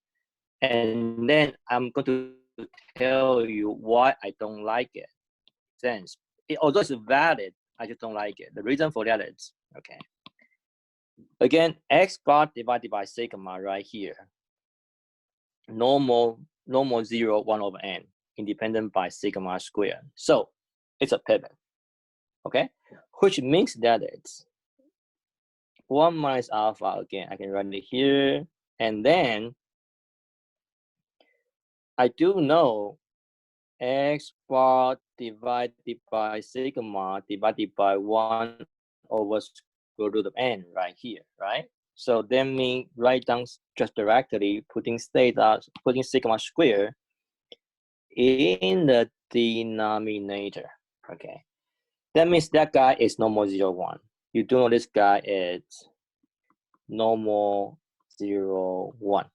And then I'm going to tell you why I don't like it. Since although it's valid, I just don't like it. The reason for that is, okay, again, x bar divided by sigma right here, normal 0, 1 over n, independent by sigma squared. So it's a pivot, okay? Which means that it's 1 minus alpha, again, I can write it here. And then I do know x bar divided by sigma divided by 1 over square root of n right here, right? So then me write down just directly putting sigma square in the denominator, okay? That means that guy is normal 0, 1. You do know this guy is normal 0, 1,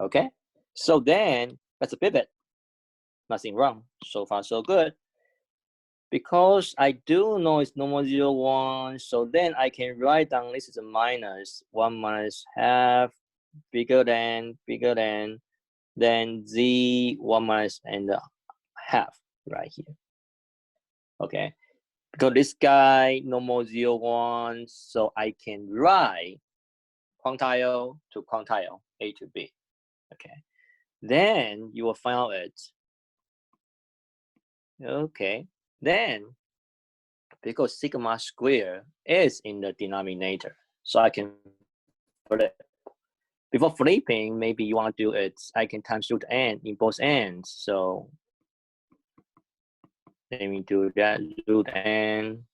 okay? So then that's a pivot. Nothing wrong. So far, so good. Because I do know it's normal 0, 1, so then I can write down this is a minus 1 minus half, bigger than, then z 1 minus and half right here. Okay, because this guy normal 0, 1, so I can write quantile to quantile, a to b. Okay, then you will find out it. Okay, then because sigma square is in the denominator, so I can flip. Before flipping, maybe you want to do it, I can times root n in both ends. So let me do that, root n.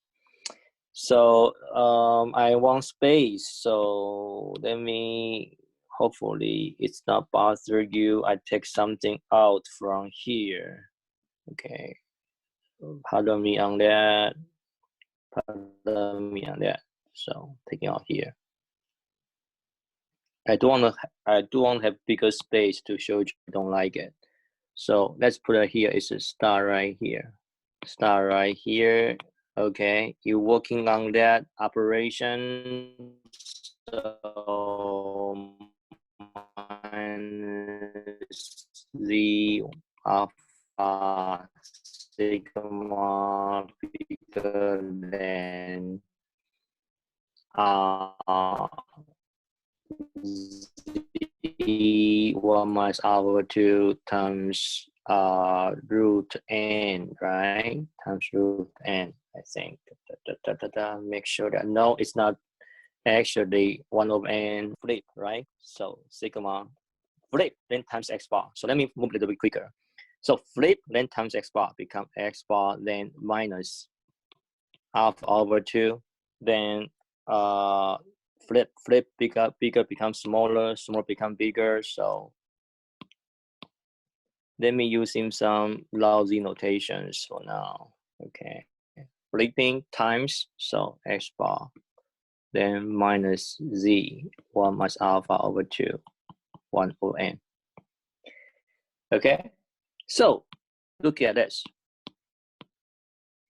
So I want space, so let me, hopefully it's not bother you. I take something out from here. Okay, pardon me on that. Pardon me on that. So taking out here. I do want to have bigger space to show you I don't like it. So let's put it here. It's a star right here. Star right here. Okay, you're working on that operation. So minus z alpha sigma bigger than z 1 minus alpha 2 times root n, right? Times root n, I think. Make sure that, no, it's not actually 1 over n flip, right? So sigma flip, then times x bar. So let me move a little bit quicker. So flip, then times x bar, become x bar, then minus alpha over 2, then flip, bigger becomes smaller, small become bigger. So let me using some lousy notations for now. Okay, flipping times, so x bar, then minus z 1 minus alpha over 2, 1 over n. Okay, so look at this.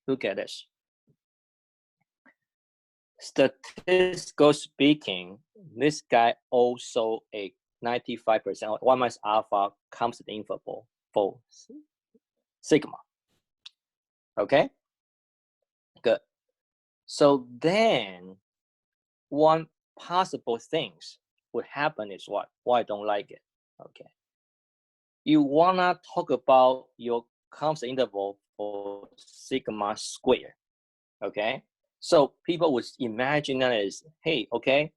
Look at this. Statistical speaking, this guy also a 95% 1 minus alpha constant interval for sigma. Okay, good. So then one possible things would happen is what? Why I don't like it? Okay, you wanna talk about your constant interval for sigma square. Okay, so people would imagine that is, hey, okay,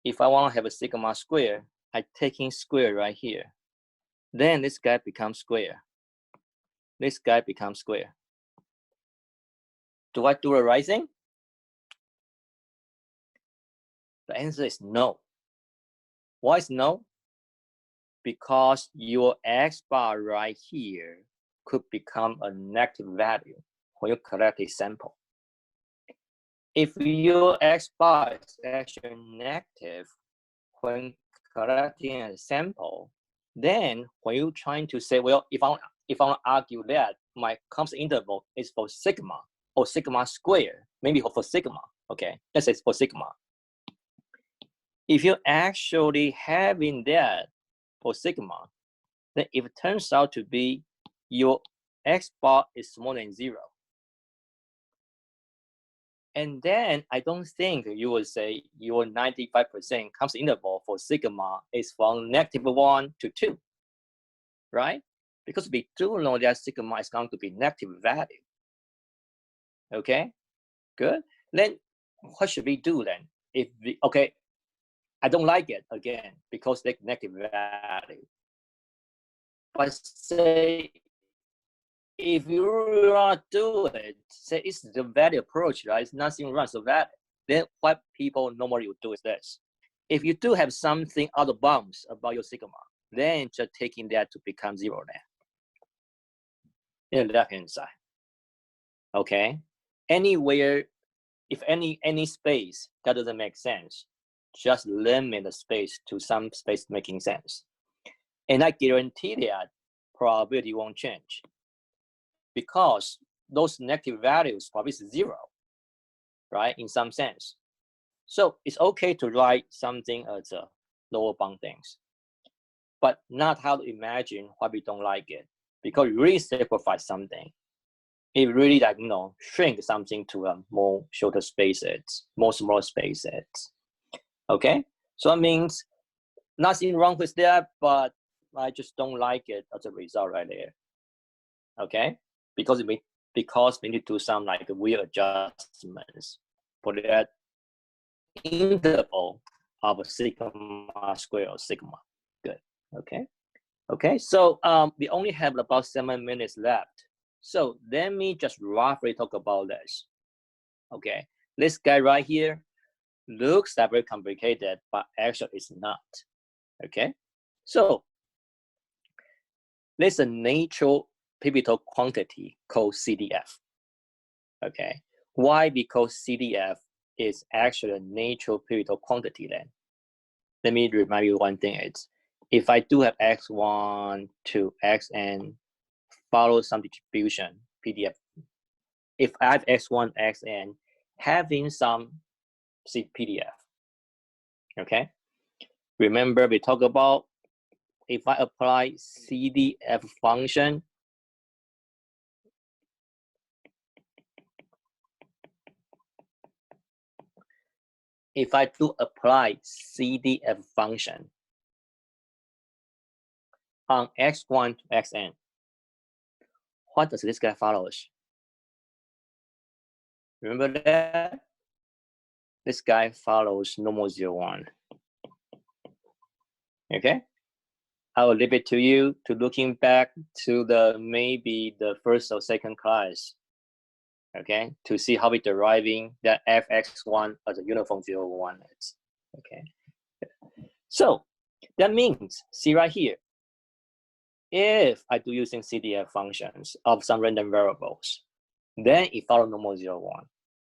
if I want to have a sigma square, I taking square right here. Then this guy becomes square. This guy becomes square. Do I do the right thing? The answer is no. Why is no? Because your X bar right here could become a negative value when you collect a sample. If your X bar is actually negative when collecting a sample, then when you're trying to say, well, if I want to argue that my confidence interval is for sigma or sigma squared, maybe for sigma, okay, let's say it's for sigma. If you're actually having that for sigma, then if it turns out to be your X bar is smaller than 0, and then I don't think you will say your 95% confidence interval for sigma is from -1 to 2, right? Because we do know that sigma is going to be negative value. Okay, good. Then what should we do then? If we, okay, I don't like it again because they negative value. But say if you want to do it, say it's the value approach, right? It's nothing wrong with that. Then what people normally would do is this. If you do have something out of bounds about your sigma, then just taking that to become 0 then. In the left-hand side. Okay? Anywhere, if any space that doesn't make sense, just limit the space to some space making sense. And I guarantee that probability won't change because those negative values probably is 0, right? In some sense. So it's okay to write something as a lower bound things, but not how to imagine why we don't like it, because you really sacrifice something. It really like, you know, shrink something to a more shorter spaces, more smaller spaces. Okay, so that means nothing wrong with that, but I just don't like it as a result right there. Okay, because we need to do some like weird adjustments for that interval of a sigma square or sigma. Good. Okay. Okay. So we only have about 7 minutes left. So let me just roughly talk about this. Okay. This guy right here looks like very complicated, but actually it's not. Okay. So there's a natural pivotal quantity called CDF. Okay. Why? Because CDF is actually a natural pivotal quantity then. Let me remind you one thing. It's if I do have x1 to xn follow some distribution PDF. If I have x1, xn having some PDF. Okay. Remember we talked about if I apply CDF function, if I do apply CDF function on x1 to xn, what does this guy follows? Remember that? This guy follows normal 0, 1. Okay? I will leave it to you to looking back to the maybe the first or second class, okay, to see how we deriving that fx1 as a uniform 0, 1. Okay. So that means, see right here, if I do using CDF functions of some random variables, then it follows normal 0, 1.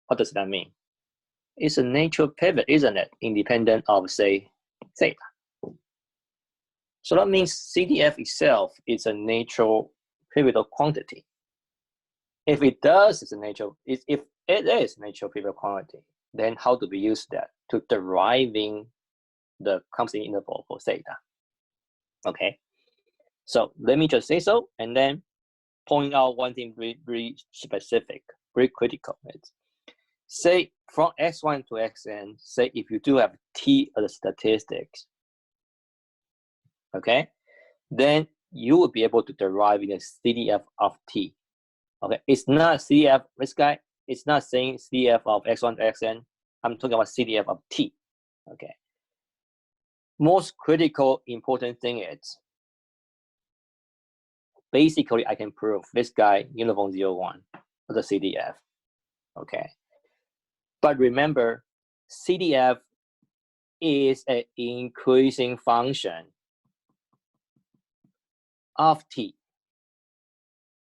What does that mean? It's a natural pivot, isn't it? Independent of, say, theta. So that means CDF itself is a natural pivotal quantity. If it does, it's a natural. If it is natural pivotal quantity, then how do we use that to deriving the confidence interval for theta? Okay. So let me just say so, and then point out one thing very specific, very critical. It's, say from x1 to xn, say if you do have t as a statistics, okay, then you will be able to derive the CDF of t. Okay, it's not CDF, this guy, it's not saying CDF of x1 to xn. I'm talking about CDF of t. Okay. Most critical important thing is basically I can prove this guy uniform 0, 1 as a CDF. okay? But remember, CDF is an increasing function of t,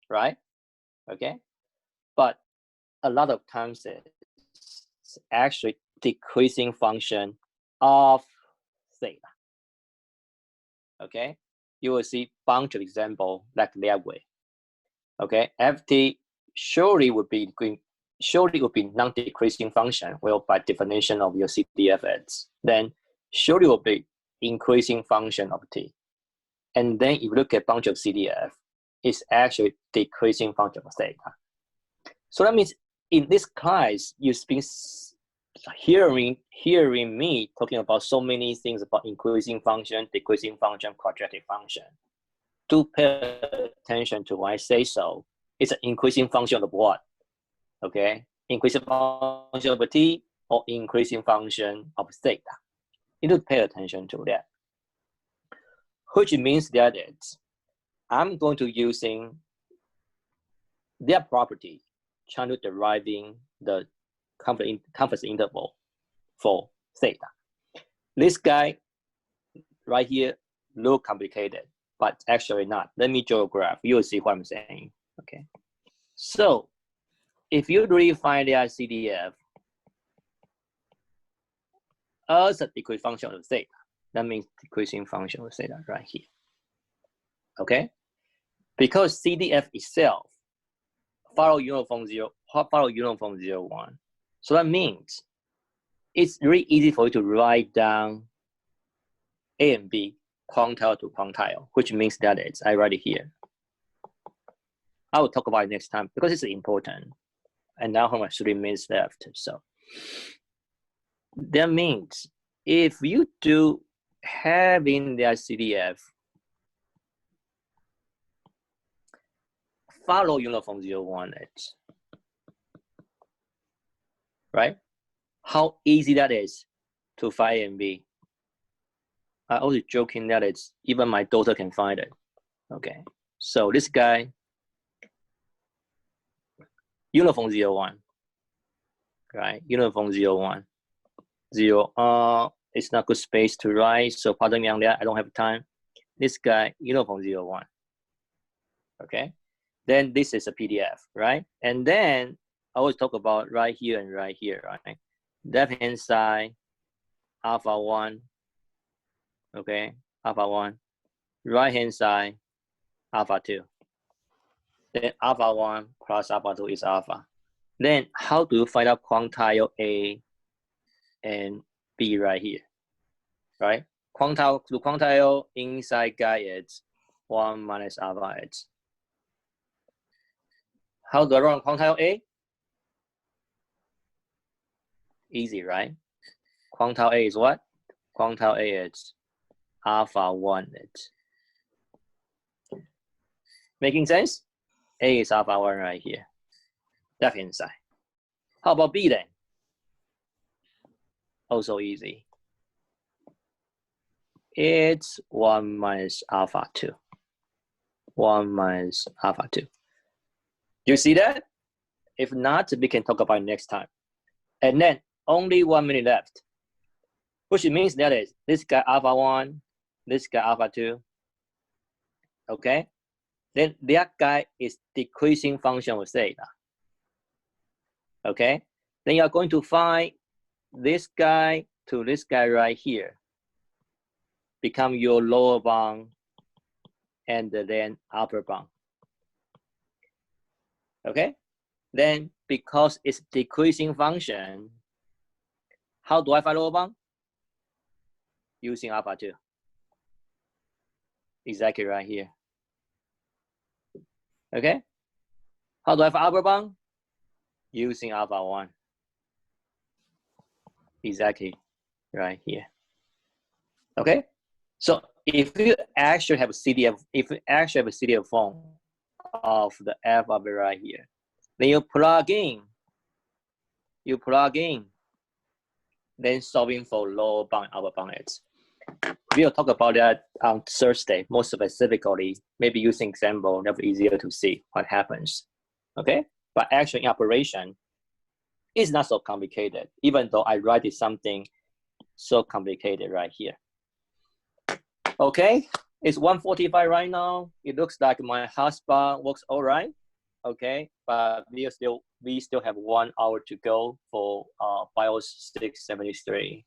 right? Okay, but a lot of times it's actually decreasing function of theta. Okay, you will see bunch of example like that way. Okay, ft surely would be non-decreasing function. Well, by definition of your CDF, then surely will be increasing function of t. And then if you look at bunch of CDF, it's actually decreasing function of theta. So that means in this class, you've been hearing me talking about so many things about increasing function, decreasing function, quadratic function. Do pay attention to why I say so. It's an increasing function of what? Okay, increasing function of t or increasing function of theta. You need to pay attention to that. Which means that I'm going to using their property, trying to deriving the confidence interval for theta. This guy right here look complicated, but actually not. Let me draw a graph. You'll see what I'm saying. Okay. So if you really find their CDF as a decreasing function of theta, that means decreasing function of theta right here. Okay. Because CDF itself follow uniform 0, 1. So that means it's really easy for you to write down A and B quantile to quantile, which means that I write it here. I will talk about it next time because it's important. And now how much 3 minutes left. So that means if you do having their CDF follow uniform 0, 1, right? How easy that is to find A and B. I was joking that even my daughter can find it. Okay, so this guy, uniform 0, 1, right? Uniform 0, 1, 0. It's not good space to write, so pardon me on that. I don't have time. This guy, uniform 0, 1. Okay, then this is a PDF, right? And then I always talk about right here and right here, right? Left hand side, alpha 1. Okay, alpha 1. Right hand side, alpha 2. Then alpha 1 plus alpha 2 is alpha. Then how do you find out quantile A and B right here? Right? Quantile inside guy is 1 minus alpha h. How do I run quantile A? Easy, right? Quantile A is what? Quantile A is alpha 1 h. Making sense? A is alpha 1 right here. Left hand side. How about B then? Also easy. It's 1 minus alpha 2. 1 minus alpha 2. Do you see that? If not, we can talk about it next time. And then only 1 minute left, which means that is this guy alpha 1, this guy alpha 2. Okay? Then that guy is decreasing function of theta. Okay? Then you are going to find this guy to this guy right here become your lower bound and then upper bound. Okay? Then because it's decreasing function, how do I find lower bound? Using alpha 2. Exactly right here. Okay? How do I find upper bound? Using alpha 1. Exactly right here. Okay? So if you actually have a CDF, form of the f of it right here, then you plug in, then solving for lower bound, upper bound h. We'll talk about that on Thursday, more specifically, maybe using example, that'll be easier to see what happens. Okay? But actually in operation, It's not so complicated, even though I write it something so complicated right here. Okay, it's 1:45 right now. It looks like my hotspot works all right. Okay, but we still have 1 hour to go for bios673.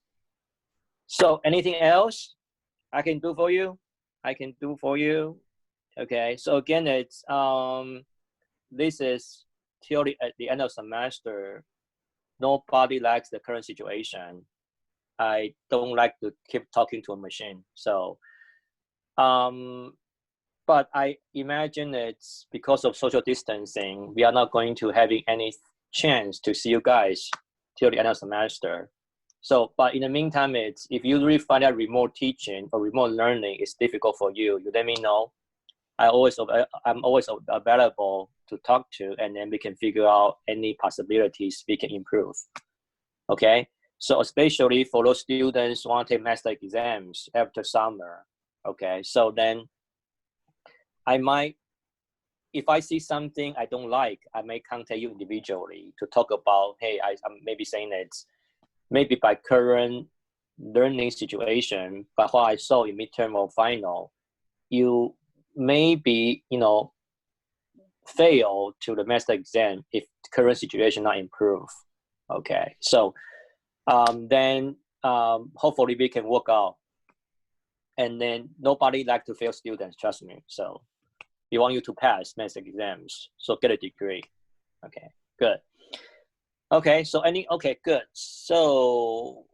So anything else I can do for you? I can do for you. Okay, so again, it's this is theory at the end of semester. Nobody likes the current situation. I don't like to keep talking to a machine. So, but I imagine it's because of social distancing, we are not going to having any chance to see you guys till the end of semester. So, but in the meantime, it's if you really find out remote teaching or remote learning is difficult for you, you let me know. I'm always available to talk to, and then we can figure out any possibilities we can improve. Okay, so especially for those students who want to take master exams after summer. Okay, so then I might, if I see something I don't like, I may contact you individually to talk about, hey, I'm maybe saying that maybe by current learning situation, but what I saw in midterm or final, you maybe, fail to the master exam if current situation not improve. Okay, so then hopefully we can work out. And then nobody like to fail students, trust me. So we want you to pass master exams, so get a degree. Okay, good. Okay, so okay, good. So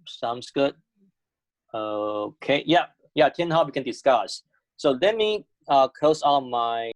sounds good. Okay, yeah, 10 how we can discuss. So let me close out my